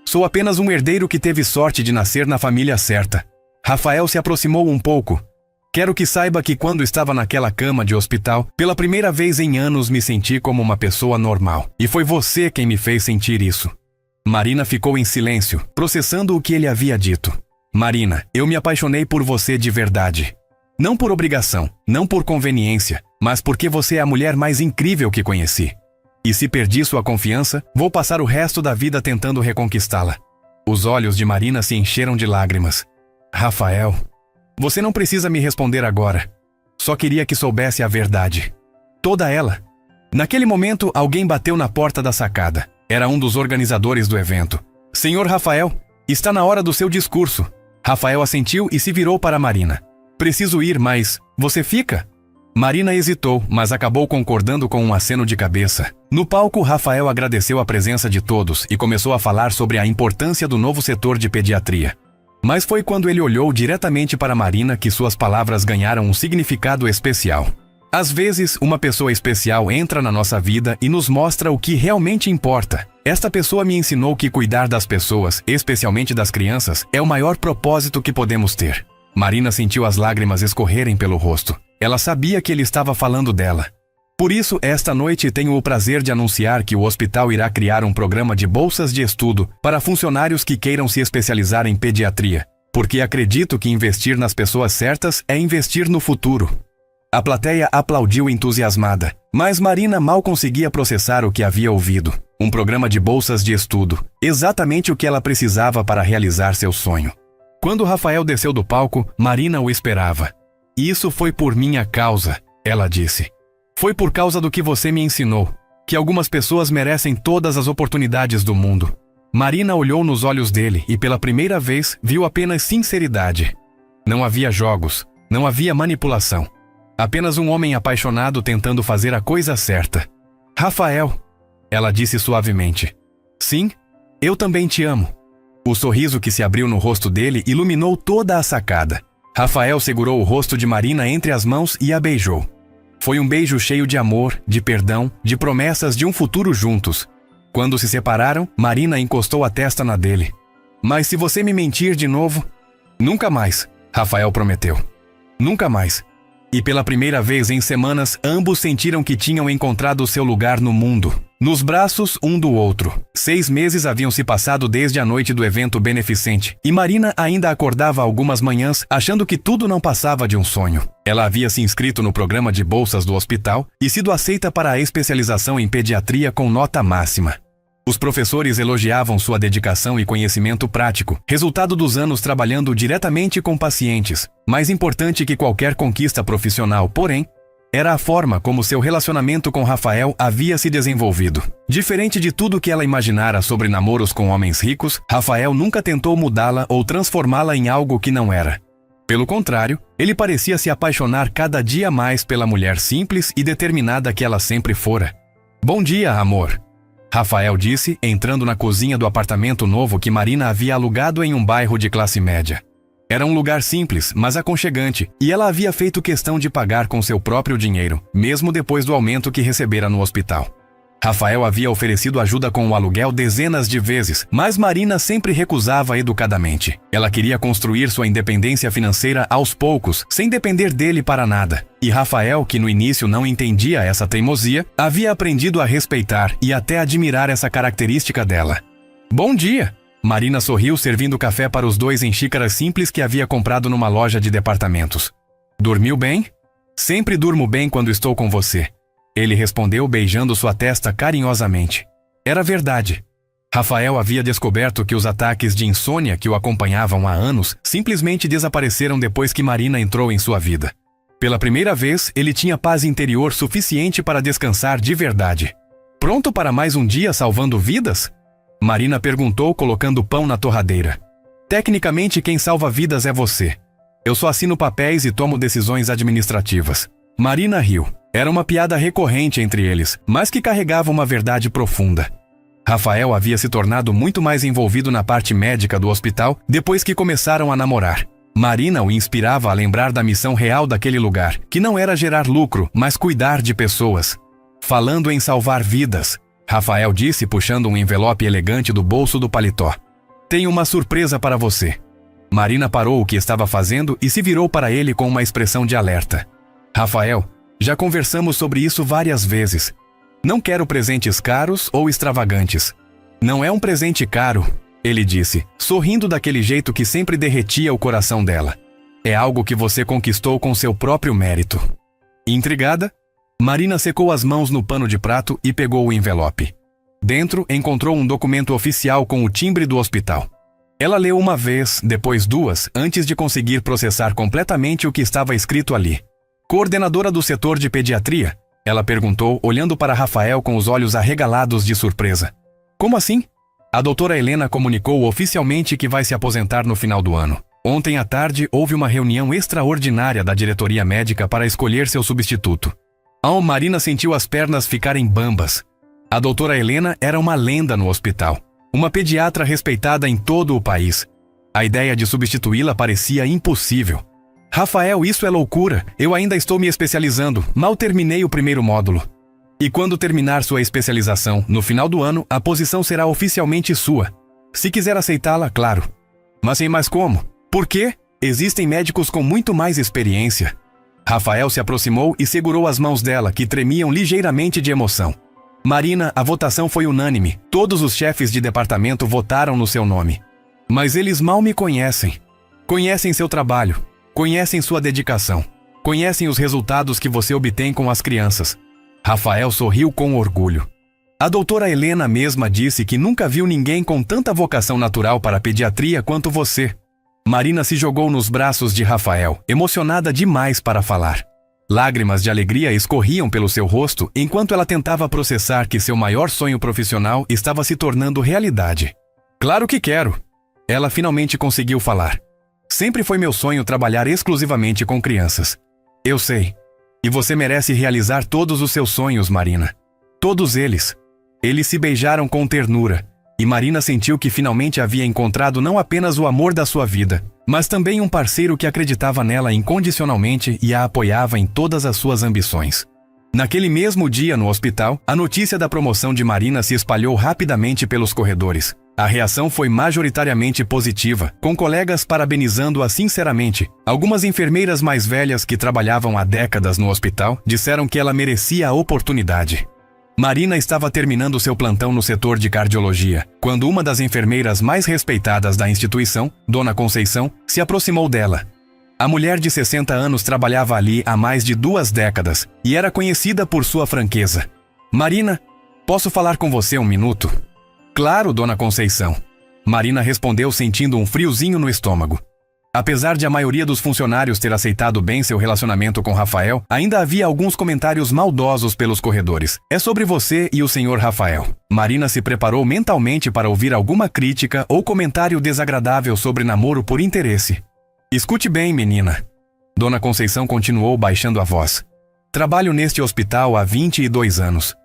Speaker 1: Sou apenas um herdeiro que teve sorte de nascer na família certa. Rafael se aproximou um pouco. Quero que saiba que quando estava naquela cama de hospital, pela primeira vez em anos me senti como uma pessoa normal. E foi você quem me fez sentir isso. Marina ficou em silêncio, processando o que ele havia dito. Marina, eu me apaixonei por você de verdade. Não por obrigação, não por conveniência, mas porque você é a mulher mais incrível que conheci. E se perdi sua confiança, vou passar o resto da vida tentando reconquistá-la. Os olhos de Marina se encheram de lágrimas. Rafael, você não precisa me responder agora. Só queria que soubesse a verdade. Toda ela. Naquele momento, alguém bateu na porta da sacada. Era um dos organizadores do evento. Senhor Rafael, está na hora do seu discurso. Rafael assentiu e se virou para Marina. Preciso ir, mas você fica? Marina hesitou, mas acabou concordando com um aceno de cabeça. No palco, Rafael agradeceu a presença de todos e começou a falar sobre a importância do novo setor de pediatria. Mas foi quando ele olhou diretamente para Marina que suas palavras ganharam um significado especial. Às vezes, uma pessoa especial entra na nossa vida e nos mostra o que realmente importa. Esta pessoa me ensinou que cuidar das pessoas, especialmente das crianças, é o maior propósito que podemos ter. Marina sentiu as lágrimas escorrerem pelo rosto. Ela sabia que ele estava falando dela. Por isso, esta noite tenho o prazer de anunciar que o hospital irá criar um programa de bolsas de estudo para funcionários que queiram se especializar em pediatria, porque acredito que investir nas pessoas certas é investir no futuro. A plateia aplaudiu entusiasmada, mas Marina mal conseguia processar o que havia ouvido. Um programa de bolsas de estudo, exatamente o que ela precisava para realizar seu sonho. Quando Rafael desceu do palco, Marina o esperava. Isso foi por minha causa, ela disse. Foi por causa do que você me ensinou, que algumas pessoas merecem todas as oportunidades do mundo. Marina olhou nos olhos dele e pela primeira vez viu apenas sinceridade. Não havia jogos, não havia manipulação. Apenas um homem apaixonado tentando fazer a coisa certa. Rafael, ela disse suavemente. Sim, eu também te amo. O sorriso que se abriu no rosto dele iluminou toda a sacada. Rafael segurou o rosto de Marina entre as mãos e a beijou. Foi um beijo cheio de amor, de perdão, de promessas de um futuro juntos. Quando se separaram, Marina encostou a testa na dele. Mas se você me mentir de novo... Nunca mais, Rafael prometeu. Nunca mais. E pela primeira vez em semanas, ambos sentiram que tinham encontrado seu lugar no mundo. Nos braços um do outro. 6 meses haviam se passado desde a noite do evento beneficente, e Marina ainda acordava algumas manhãs achando que tudo não passava de um sonho. Ela havia se inscrito no programa de bolsas do hospital e sido aceita para a especialização em pediatria com nota máxima. Os professores elogiavam sua dedicação e conhecimento prático, resultado dos anos trabalhando diretamente com pacientes. Mais importante que qualquer conquista profissional, porém, era a forma como seu relacionamento com Rafael havia se desenvolvido. Diferente de tudo que ela imaginara sobre namoros com homens ricos, Rafael nunca tentou mudá-la ou transformá-la em algo que não era. Pelo contrário, ele parecia se apaixonar cada dia mais pela mulher simples e determinada que ela sempre fora. Bom dia, amor. Rafael disse, entrando na cozinha do apartamento novo que Marina havia alugado em um bairro de classe média. Era um lugar simples, mas aconchegante, e ela havia feito questão de pagar com seu próprio dinheiro, mesmo depois do aumento que recebera no hospital. Rafael havia oferecido ajuda com o aluguel dezenas de vezes, mas Marina sempre recusava educadamente. Ela queria construir sua independência financeira aos poucos, sem depender dele para nada. E Rafael, que no início não entendia essa teimosia, havia aprendido a respeitar e até admirar essa característica dela. Bom dia! Marina sorriu servindo café para os dois em xícaras simples que havia comprado numa loja de departamentos. Dormiu bem? Sempre durmo bem quando estou com você. Ele respondeu beijando sua testa carinhosamente. Era verdade. Rafael havia descoberto que os ataques de insônia que o acompanhavam há anos simplesmente desapareceram depois que Marina entrou em sua vida. Pela primeira vez, ele tinha paz interior suficiente para descansar de verdade. Pronto para mais um dia salvando vidas? Marina perguntou, colocando pão na torradeira. Tecnicamente, quem salva vidas é você. Eu só assino papéis e tomo decisões administrativas. Marina riu. Era uma piada recorrente entre eles, mas que carregava uma verdade profunda. Rafael havia se tornado muito mais envolvido na parte médica do hospital depois que começaram a namorar. Marina o inspirava a lembrar da missão real daquele lugar, que não era gerar lucro, mas cuidar de pessoas. Falando em salvar vidas, Rafael disse puxando um envelope elegante do bolso do paletó. Tenho uma surpresa para você. Marina parou o que estava fazendo e se virou para ele com uma expressão de alerta. Rafael, já conversamos sobre isso várias vezes. Não quero presentes caros ou extravagantes. Não é um presente caro. ele disse, sorrindo daquele jeito que sempre derretia o coração dela. É algo que você conquistou com seu próprio mérito. Intrigada, Marina secou as mãos no pano de prato e pegou o envelope. Dentro, encontrou um documento oficial com o timbre do hospital. Ela leu uma vez, depois duas, antes de conseguir processar completamente o que estava escrito ali. Coordenadora do setor de pediatria? Ela perguntou, olhando para Rafael com os olhos arregalados de surpresa. Como assim? A doutora Helena comunicou oficialmente que vai se aposentar no final do ano. Ontem à tarde, houve uma reunião extraordinária da diretoria médica para escolher seu substituto. Marina sentiu as pernas ficarem bambas. A doutora Helena era uma lenda no hospital. Uma pediatra respeitada em todo o país. A ideia de substituí-la parecia impossível. Rafael, isso é loucura. Eu ainda estou me especializando. Mal terminei o primeiro módulo. E quando terminar sua especialização, no final do ano, a posição será oficialmente sua. Se quiser aceitá-la, claro. Mas sem mais como. Por quê? Existem médicos com muito mais experiência. Rafael se aproximou e segurou as mãos dela, que tremiam ligeiramente de emoção. Marina, a votação foi unânime. Todos os chefes de departamento votaram no seu nome. Mas eles mal me conhecem. Conhecem seu trabalho. Conhecem sua dedicação. Conhecem os resultados que você obtém com as crianças. Rafael sorriu com orgulho. A doutora Helena mesma disse que nunca viu ninguém com tanta vocação natural para a pediatria quanto você. Marina se jogou nos braços de Rafael, emocionada demais para falar. Lágrimas de alegria escorriam pelo seu rosto enquanto ela tentava processar que seu maior sonho profissional estava se tornando realidade. Claro que quero. Ela finalmente conseguiu falar. Sempre foi meu sonho trabalhar exclusivamente com crianças. Eu sei. E você merece realizar todos os seus sonhos, Marina. Todos eles. Eles se beijaram com ternura. E Marina sentiu que finalmente havia encontrado não apenas o amor da sua vida, mas também um parceiro que acreditava nela incondicionalmente e a apoiava em todas as suas ambições. Naquele mesmo dia no hospital, a notícia da promoção de Marina se espalhou rapidamente pelos corredores. A reação foi majoritariamente positiva, com colegas parabenizando-a sinceramente. Algumas enfermeiras mais velhas que trabalhavam há décadas no hospital disseram que ela merecia a oportunidade. Marina estava terminando seu plantão no setor de cardiologia, quando uma das enfermeiras mais respeitadas da instituição, Dona Conceição, se aproximou dela. A mulher de 60 anos trabalhava ali há mais de 2 décadas e era conhecida por sua franqueza. Marina, posso falar com você um minuto? Claro, Dona Conceição. Marina respondeu sentindo um friozinho no estômago. Apesar de a maioria dos funcionários ter aceitado bem seu relacionamento com Rafael, ainda havia alguns comentários maldosos pelos corredores. É sobre você e o Sr. Rafael. Marina se preparou mentalmente para ouvir alguma crítica ou comentário desagradável sobre namoro por interesse. Escute bem, menina. Dona Conceição continuou baixando a voz. Trabalho neste hospital há 22 anos.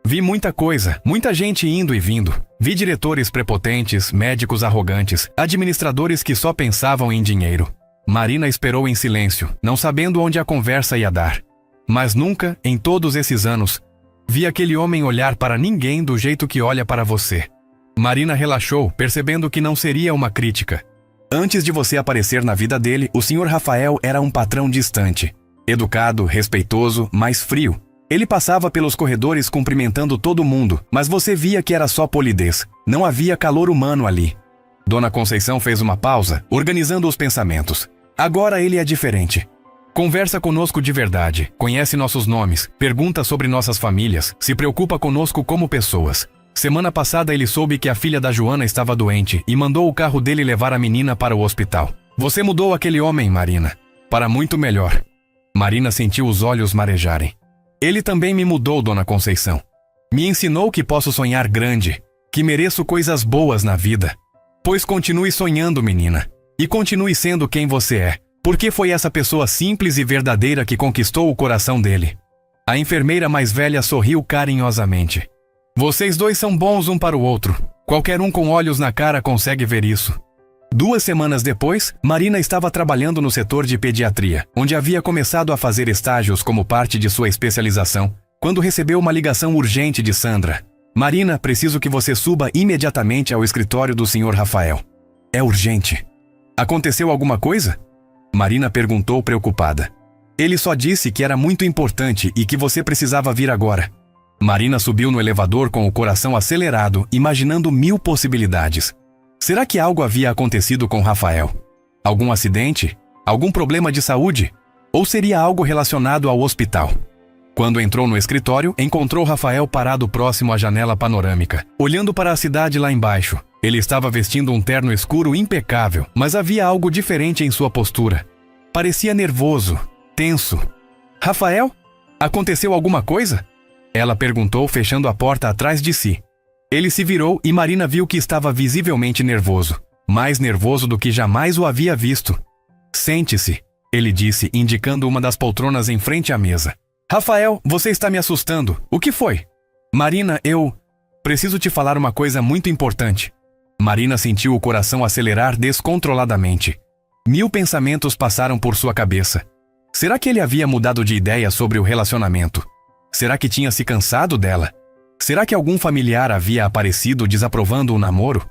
Speaker 1: Vi muita coisa, muita gente indo e vindo. Vi diretores prepotentes, médicos arrogantes, administradores que só pensavam em dinheiro. Marina esperou em silêncio, não sabendo onde a conversa ia dar. Mas nunca, em todos esses anos, vi aquele homem olhar para ninguém do jeito que olha para você. Marina relaxou, percebendo que não seria uma crítica. Antes de você aparecer na vida dele, o Sr. Rafael era um patrão distante. Educado, respeitoso, mas frio. Ele passava pelos corredores cumprimentando todo mundo, mas você via que era só polidez. Não havia calor humano ali. Dona Conceição fez uma pausa, organizando os pensamentos. Agora ele é diferente. Conversa conosco de verdade, conhece nossos nomes, pergunta sobre nossas famílias, se preocupa conosco como pessoas. Semana passada ele soube que a filha da Joana estava doente e mandou o carro dele levar a menina para o hospital. Você mudou aquele homem, Marina, para muito melhor. Marina sentiu os olhos marejarem. Ele também me mudou, Dona Conceição. Me ensinou que posso sonhar grande, que mereço coisas boas na vida. Pois continue sonhando, menina. E continue sendo quem você é, porque foi essa pessoa simples e verdadeira que conquistou o coração dele. A enfermeira mais velha sorriu carinhosamente. Vocês dois são bons um para o outro. Qualquer um com olhos na cara consegue ver isso. 2 semanas depois, Marina estava trabalhando no setor de pediatria, onde havia começado a fazer estágios como parte de sua especialização, quando recebeu uma ligação urgente de Sandra. Marina, preciso que você suba imediatamente ao escritório do Sr. Rafael. É urgente. Aconteceu alguma coisa? Marina perguntou preocupada. Ele só disse que era muito importante e que você precisava vir agora. Marina subiu no elevador com o coração acelerado, imaginando 1000 possibilidades. Será que algo havia acontecido com Rafael? Algum acidente? Algum problema de saúde? Ou seria algo relacionado ao hospital? Quando entrou no escritório, encontrou Rafael parado próximo à janela panorâmica, olhando para a cidade lá embaixo. Ele estava vestindo um terno escuro impecável, mas havia algo diferente em sua postura. Parecia nervoso, tenso. Rafael? Aconteceu alguma coisa? Ela perguntou, fechando a porta atrás de si. Ele se virou e Marina viu que estava visivelmente nervoso. Mais nervoso do que jamais o havia visto. Sente-se, ele disse, indicando uma das poltronas em frente à mesa. Rafael, você está me assustando. O que foi? Marina, eu preciso te falar uma coisa muito importante. Marina sentiu o coração acelerar descontroladamente. 1000 pensamentos passaram por sua cabeça. Será que ele havia mudado de ideia sobre o relacionamento? Será que tinha se cansado dela? Será que algum familiar havia aparecido desaprovando o namoro?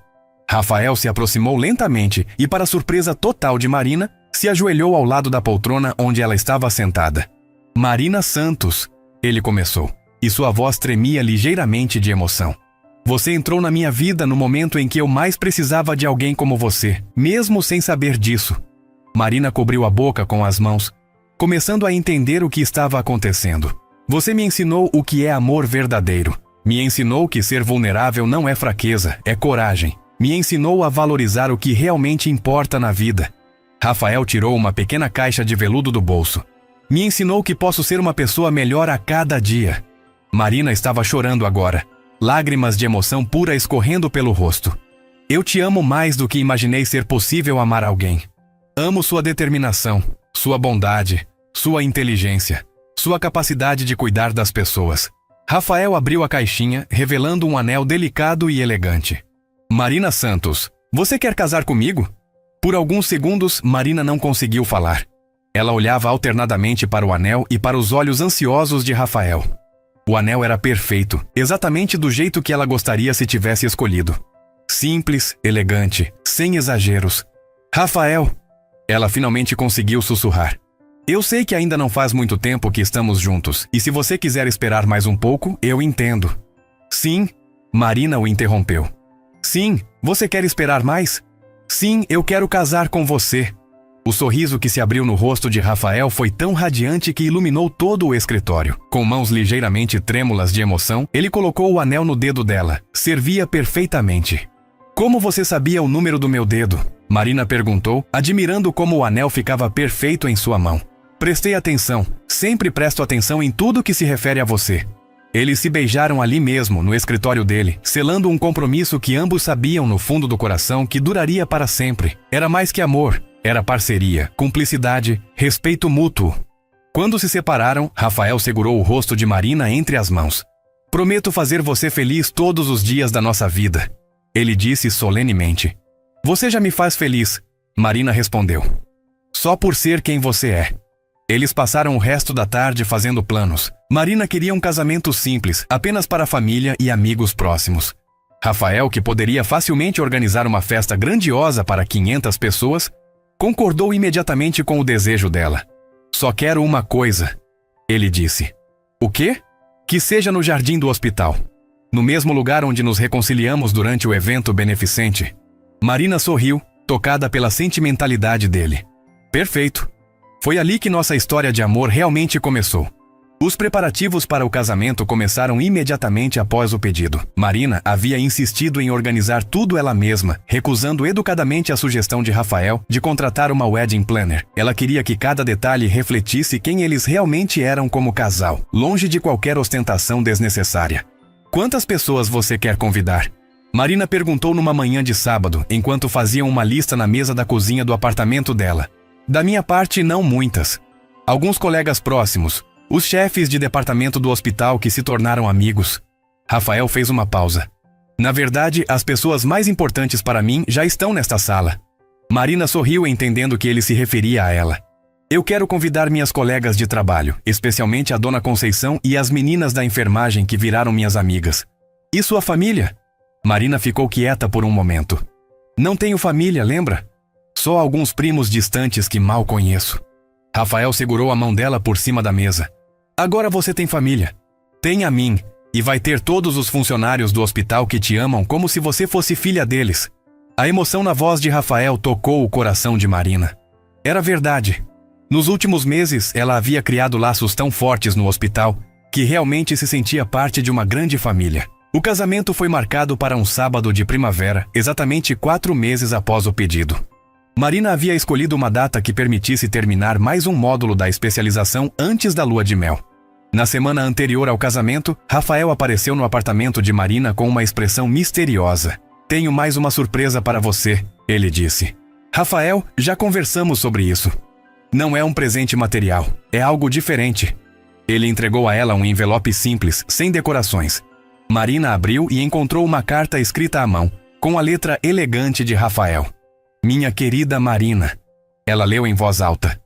Speaker 1: Rafael se aproximou lentamente e, para surpresa total de Marina, se ajoelhou ao lado da poltrona onde ela estava sentada. Marina Santos, ele começou, e sua voz tremia ligeiramente de emoção. Você entrou na minha vida no momento em que eu mais precisava de alguém como você, mesmo sem saber disso. Marina cobriu a boca com as mãos, começando a entender o que estava acontecendo. Você me ensinou o que é amor verdadeiro. Me ensinou que ser vulnerável não é fraqueza, é coragem. Me ensinou a valorizar o que realmente importa na vida. Rafael tirou uma pequena caixa de veludo do bolso. Me ensinou que posso ser uma pessoa melhor a cada dia. Marina estava chorando agora, lágrimas de emoção pura escorrendo pelo rosto. Eu te amo mais do que imaginei ser possível amar alguém. Amo sua determinação, sua bondade, sua inteligência, sua capacidade de cuidar das pessoas. Rafael abriu a caixinha, revelando um anel delicado e elegante. Marina Santos, você quer casar comigo? Por alguns segundos, Marina não conseguiu falar. Ela olhava alternadamente para o anel e para os olhos ansiosos de Rafael. O anel era perfeito, exatamente do jeito que ela gostaria se tivesse escolhido. Simples, elegante, sem exageros. Rafael! Ela finalmente conseguiu sussurrar. Eu sei que ainda não faz muito tempo que estamos juntos, e se você quiser esperar mais um pouco, eu entendo. Sim, Marina o interrompeu. Sim, você quer esperar mais? Sim, eu quero casar com você. O sorriso que se abriu no rosto de Rafael foi tão radiante que iluminou todo o escritório. Com mãos ligeiramente trêmulas de emoção, ele colocou o anel no dedo dela. Servia perfeitamente. Como você sabia o número do meu dedo? Marina perguntou, admirando como o anel ficava perfeito em sua mão. Prestei atenção. Sempre presto atenção em tudo que se refere a você. Eles se beijaram ali mesmo, no escritório dele, selando um compromisso que ambos sabiam no fundo do coração que duraria para sempre. Era mais que amor. Era parceria, cumplicidade, respeito mútuo. Quando se separaram, Rafael segurou o rosto de Marina entre as mãos. Prometo fazer você feliz todos os dias da nossa vida. Ele disse solenemente. Você já me faz feliz, Marina respondeu. Só por ser quem você é. Eles passaram o resto da tarde fazendo planos. Marina queria um casamento simples, apenas para a família e amigos próximos. Rafael, que poderia facilmente organizar uma festa grandiosa para 500 pessoas, concordou imediatamente com o desejo dela. Só quero uma coisa, ele disse. O quê? Que seja no jardim do hospital. No mesmo lugar onde nos reconciliamos durante o evento beneficente. Marina sorriu, tocada pela sentimentalidade dele. Perfeito. Foi ali que nossa história de amor realmente começou. Os preparativos para o casamento começaram imediatamente após o pedido. Marina havia insistido em organizar tudo ela mesma, recusando educadamente a sugestão de Rafael de contratar uma wedding planner. Ela queria que cada detalhe refletisse quem eles realmente eram como casal, longe de qualquer ostentação desnecessária. Quantas pessoas você quer convidar? Marina perguntou numa manhã de sábado, enquanto faziam uma lista na mesa da cozinha do apartamento dela. Da minha parte, não muitas. Alguns colegas próximos, os chefes de departamento do hospital que se tornaram amigos. Rafael fez uma pausa. Na verdade, as pessoas mais importantes para mim já estão nesta sala. Marina sorriu entendendo que ele se referia a ela. Eu quero convidar minhas colegas de trabalho, especialmente a Dona Conceição e as meninas da enfermagem que viraram minhas amigas. E sua família? Marina ficou quieta por um momento. Não tenho família, lembra? Só alguns primos distantes que mal conheço. Rafael segurou a mão dela por cima da mesa. Agora você tem família. Tem a mim, e vai ter todos os funcionários do hospital que te amam como se você fosse filha deles. A emoção na voz de Rafael tocou o coração de Marina. Era verdade. Nos últimos meses, ela havia criado laços tão fortes no hospital que realmente se sentia parte de uma grande família. O casamento foi marcado para um sábado de primavera, exatamente 4 meses após o pedido. Marina havia escolhido uma data que permitisse terminar mais um módulo da especialização antes da lua de mel. Na semana anterior ao casamento, Rafael apareceu no apartamento de Marina com uma expressão misteriosa. "Tenho mais uma surpresa para você", ele disse. "Rafael, já conversamos sobre isso. Não é um presente material, é algo diferente." Ele entregou a ela um envelope simples, sem decorações. Marina abriu e encontrou uma carta escrita à mão, com a letra elegante de Rafael. "Minha querida Marina." Ela leu em voz alta.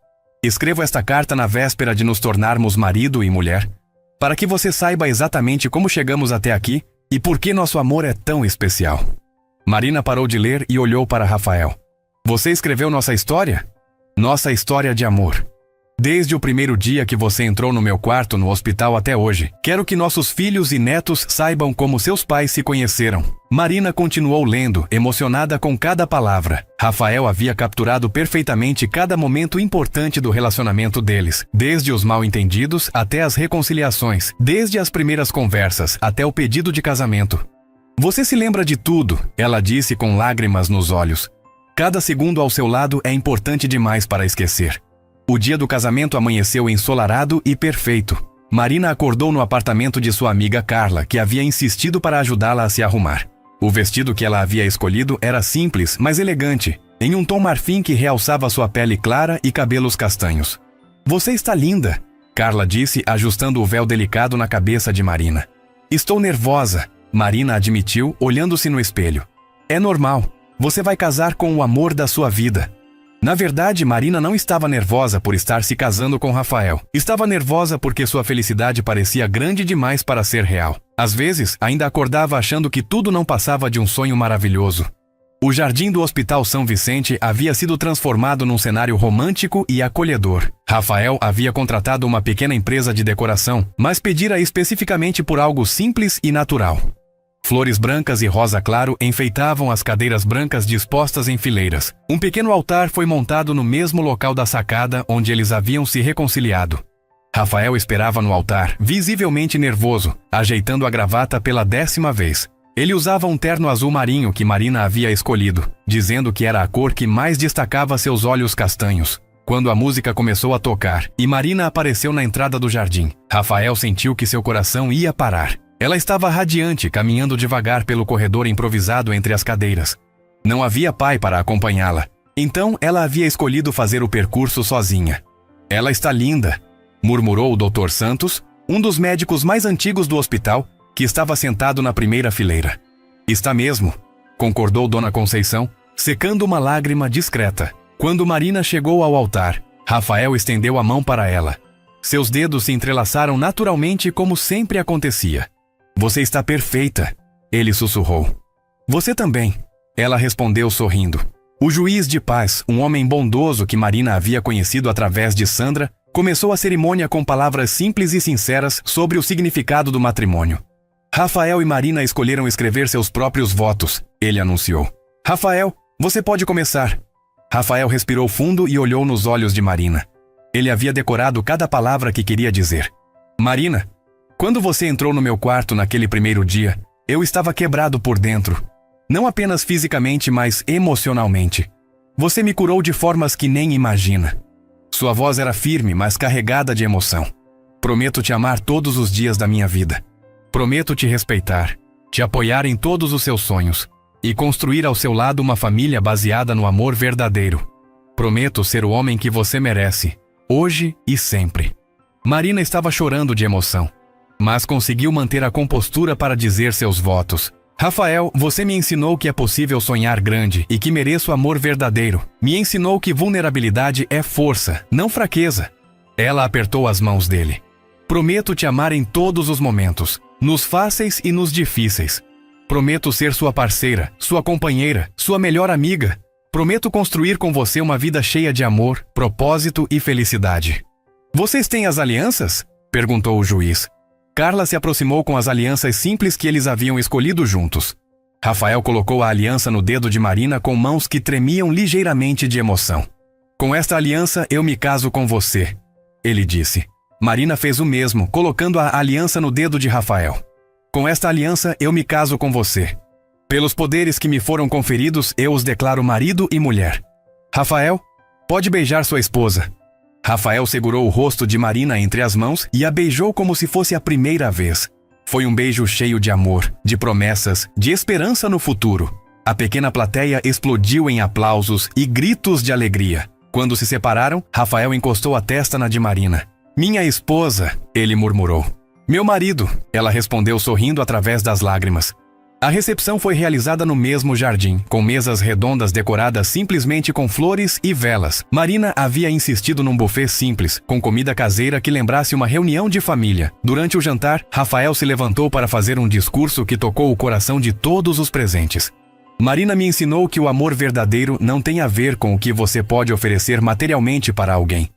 Speaker 1: "Escrevo esta carta na véspera de nos tornarmos marido e mulher, para que você saiba exatamente como chegamos até aqui e por que nosso amor é tão especial." Marina parou de ler e olhou para Rafael. "Você escreveu nossa história? Nossa história de amor. Desde o primeiro dia que você entrou no meu quarto no hospital até hoje, quero que nossos filhos e netos saibam como seus pais se conheceram." Marina continuou lendo, emocionada com cada palavra. Rafael havia capturado perfeitamente cada momento importante do relacionamento deles, desde os mal-entendidos até as reconciliações, desde as primeiras conversas até o pedido de casamento. "Você se lembra de tudo", ela disse com lágrimas nos olhos. "Cada segundo ao seu lado é importante demais para esquecer." O dia do casamento amanheceu ensolarado e perfeito. Marina acordou no apartamento de sua amiga Carla, que havia insistido para ajudá-la a se arrumar. O vestido que ela havia escolhido era simples, mas elegante, em um tom marfim que realçava sua pele clara e cabelos castanhos. "Você está linda", Carla disse, ajustando o véu delicado na cabeça de Marina. "Estou nervosa", Marina admitiu, olhando-se no espelho. "É normal. Você vai casar com o amor da sua vida." Na verdade, Marina não estava nervosa por estar se casando com Rafael. Estava nervosa porque sua felicidade parecia grande demais para ser real. Às vezes, ainda acordava achando que tudo não passava de um sonho maravilhoso. O jardim do Hospital São Vicente havia sido transformado num cenário romântico e acolhedor. Rafael havia contratado uma pequena empresa de decoração, mas pedira especificamente por algo simples e natural. Flores brancas e rosa claro enfeitavam as cadeiras brancas dispostas em fileiras. Um pequeno altar foi montado no mesmo local da sacada onde eles haviam se reconciliado. Rafael esperava no altar, visivelmente nervoso, ajeitando a gravata pela 10ª vez. Ele usava um terno azul marinho que Marina havia escolhido, dizendo que era a cor que mais destacava seus olhos castanhos. Quando a música começou a tocar e Marina apareceu na entrada do jardim, Rafael sentiu que seu coração ia parar. Ela estava radiante, caminhando devagar pelo corredor improvisado entre as cadeiras. Não havia pai para acompanhá-la. Então, ela havia escolhido fazer o percurso sozinha. "Ela está linda", murmurou o Dr. Santos, um dos médicos mais antigos do hospital, que estava sentado na primeira fileira. "Está mesmo", concordou Dona Conceição, secando uma lágrima discreta. Quando Marina chegou ao altar, Rafael estendeu a mão para ela. Seus dedos se entrelaçaram naturalmente como sempre acontecia. "Você está perfeita", ele sussurrou. "Você também", ela respondeu sorrindo. O juiz de paz, um homem bondoso que Marina havia conhecido através de Sandra, começou a cerimônia com palavras simples e sinceras sobre o significado do matrimônio. "Rafael e Marina escolheram escrever seus próprios votos", ele anunciou. "Rafael, você pode começar." Rafael respirou fundo e olhou nos olhos de Marina. Ele havia decorado cada palavra que queria dizer. "Marina, quando você entrou no meu quarto naquele primeiro dia, eu estava quebrado por dentro. Não apenas fisicamente, mas emocionalmente. Você me curou de formas que nem imagina." Sua voz era firme, mas carregada de emoção. "Prometo te amar todos os dias da minha vida. Prometo te respeitar, te apoiar em todos os seus sonhos e construir ao seu lado uma família baseada no amor verdadeiro. Prometo ser o homem que você merece, hoje e sempre." Marina estava chorando de emoção, mas conseguiu manter a compostura para dizer seus votos. "Rafael, você me ensinou que é possível sonhar grande e que mereço amor verdadeiro. Me ensinou que vulnerabilidade é força, não fraqueza." Ela apertou as mãos dele. "Prometo te amar em todos os momentos, nos fáceis e nos difíceis. Prometo ser sua parceira, sua companheira, sua melhor amiga. Prometo construir com você uma vida cheia de amor, propósito e felicidade." "Vocês têm as alianças?", perguntou o juiz. Carla se aproximou com as alianças simples que eles haviam escolhido juntos. Rafael colocou a aliança no dedo de Marina com mãos que tremiam ligeiramente de emoção. Com esta aliança eu me caso com você, ele disse. Marina fez o mesmo, colocando a aliança no dedo de Rafael. Com esta aliança eu me caso com você. Pelos poderes que me foram conferidos, eu os declaro marido e mulher. Rafael, pode beijar sua esposa. Rafael segurou o rosto de Marina entre as mãos e a beijou como se fosse a primeira vez. Foi um beijo cheio de amor, de promessas, de esperança no futuro. A pequena plateia explodiu em aplausos e gritos de alegria. Quando se separaram, Rafael encostou a testa na de Marina. Minha esposa, ele murmurou. Meu marido, ela respondeu sorrindo através das lágrimas. A recepção foi realizada no mesmo jardim, com mesas redondas decoradas simplesmente com flores e velas. Marina havia insistido num buffet simples, com comida caseira que lembrasse uma reunião de família. Durante o jantar, Rafael se levantou para fazer um discurso que tocou o coração de todos os presentes. Marina me ensinou que o amor verdadeiro não tem a ver com o que você pode oferecer materialmente para alguém,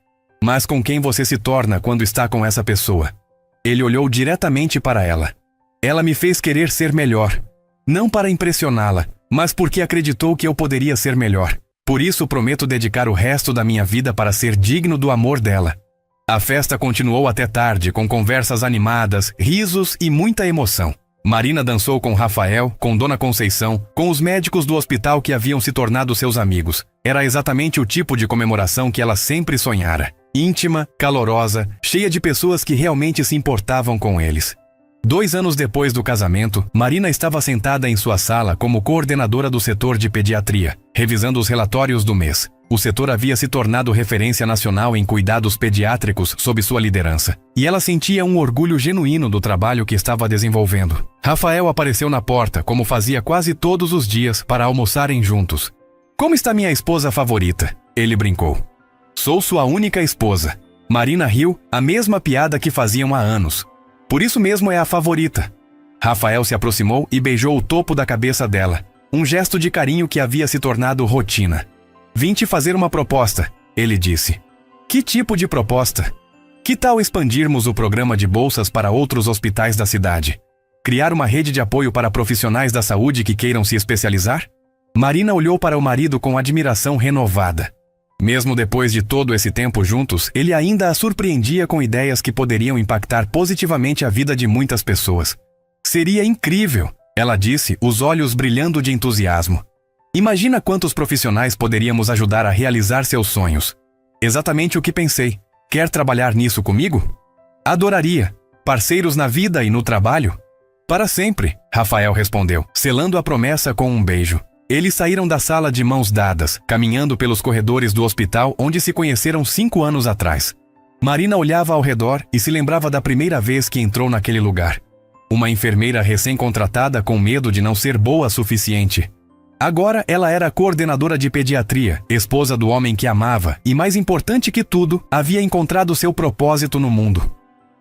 Speaker 1: mas com quem você se torna quando está com essa pessoa. Ele olhou diretamente para ela. Ela me fez querer ser melhor. Não para impressioná-la, mas porque acreditou que eu poderia ser melhor. Por isso prometo dedicar o resto da minha vida para ser digno do amor dela. A festa continuou até tarde, com conversas animadas, risos e muita emoção. Marina dançou com Rafael, com Dona Conceição, com os médicos do hospital que haviam se tornado seus amigos. Era exatamente o tipo de comemoração que ela sempre sonhara. Íntima, calorosa, cheia de pessoas que realmente se importavam com eles. 2 anos depois do casamento, Marina estava sentada em sua sala como coordenadora do setor de pediatria, revisando os relatórios do mês. O setor havia se tornado referência nacional em cuidados pediátricos sob sua liderança, e ela sentia um orgulho genuíno do trabalho que estava desenvolvendo. Rafael apareceu na porta, como fazia quase todos os dias, para almoçarem juntos. Como está minha esposa favorita? Ele brincou. Sou sua única esposa. Marina riu, a mesma piada que faziam há anos. Por isso mesmo é a favorita. Rafael se aproximou e beijou o topo da cabeça dela, um gesto de carinho que havia se tornado rotina. Vim te fazer uma proposta, ele disse. Que tipo de proposta? Que tal expandirmos o programa de bolsas para outros hospitais da cidade? Criar uma rede de apoio para profissionais da saúde que queiram se especializar? Marina olhou para o marido com admiração renovada. Mesmo depois de todo esse tempo juntos, ele ainda a surpreendia com ideias que poderiam impactar positivamente a vida de muitas pessoas. Seria incrível, ela disse, os olhos brilhando de entusiasmo. Imagina quantos profissionais poderíamos ajudar a realizar seus sonhos. Exatamente o que pensei. Quer trabalhar nisso comigo? Adoraria. Parceiros na vida e no trabalho? Para sempre, Rafael respondeu, selando a promessa com um beijo. Eles saíram da sala de mãos dadas, caminhando pelos corredores do hospital onde se conheceram 5 anos atrás. Marina olhava ao redor e se lembrava da primeira vez que entrou naquele lugar. Uma enfermeira recém-contratada com medo de não ser boa o suficiente. Agora ela era coordenadora de pediatria, esposa do homem que amava e, mais importante que tudo, havia encontrado seu propósito no mundo.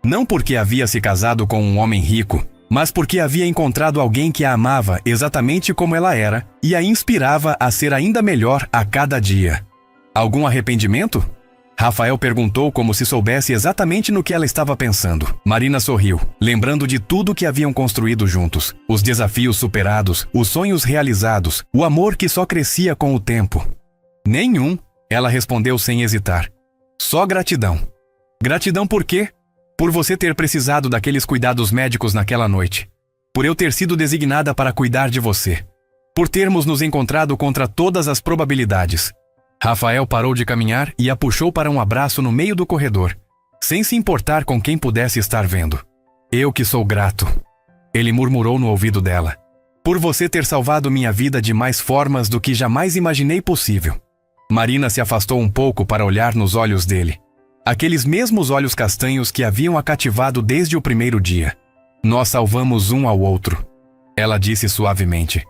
Speaker 1: Não porque havia se casado com um homem rico, mas porque havia encontrado alguém que a amava exatamente como ela era e a inspirava a ser ainda melhor a cada dia. Algum arrependimento? Rafael perguntou como se soubesse exatamente no que ela estava pensando. Marina sorriu, lembrando de tudo que haviam construído juntos. Os desafios superados, os sonhos realizados, o amor que só crescia com o tempo. Nenhum, ela respondeu sem hesitar. Só gratidão. Gratidão por quê? Por você ter precisado daqueles cuidados médicos naquela noite. Por eu ter sido designada para cuidar de você. Por termos nos encontrado contra todas as probabilidades. Rafael parou de caminhar e a puxou para um abraço no meio do corredor, sem se importar com quem pudesse estar vendo. Eu que sou grato. Ele murmurou no ouvido dela. Por você ter salvado minha vida de mais formas do que jamais imaginei possível. Marina se afastou um pouco para olhar nos olhos dele. Aqueles mesmos olhos castanhos que haviam a cativado desde o primeiro dia. Nós salvamos um ao outro. Ela disse suavemente.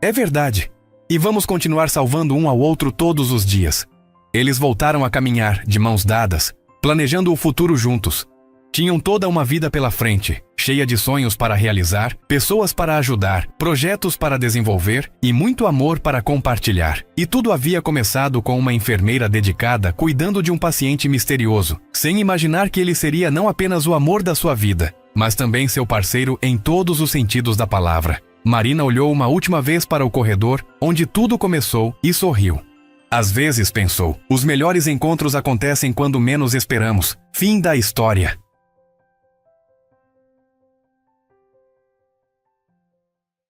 Speaker 1: É verdade. E vamos continuar salvando um ao outro todos os dias. Eles voltaram a caminhar, de mãos dadas, planejando o futuro juntos. Tinham toda uma vida pela frente, cheia de sonhos para realizar, pessoas para ajudar, projetos para desenvolver e muito amor para compartilhar. E tudo havia começado com uma enfermeira dedicada cuidando de um paciente misterioso, sem imaginar que ele seria não apenas o amor da sua vida, mas também seu parceiro em todos os sentidos da palavra. Marina olhou uma última vez para o corredor, onde tudo começou, e sorriu. Às vezes, pensou, os melhores encontros acontecem quando menos esperamos. Fim da história.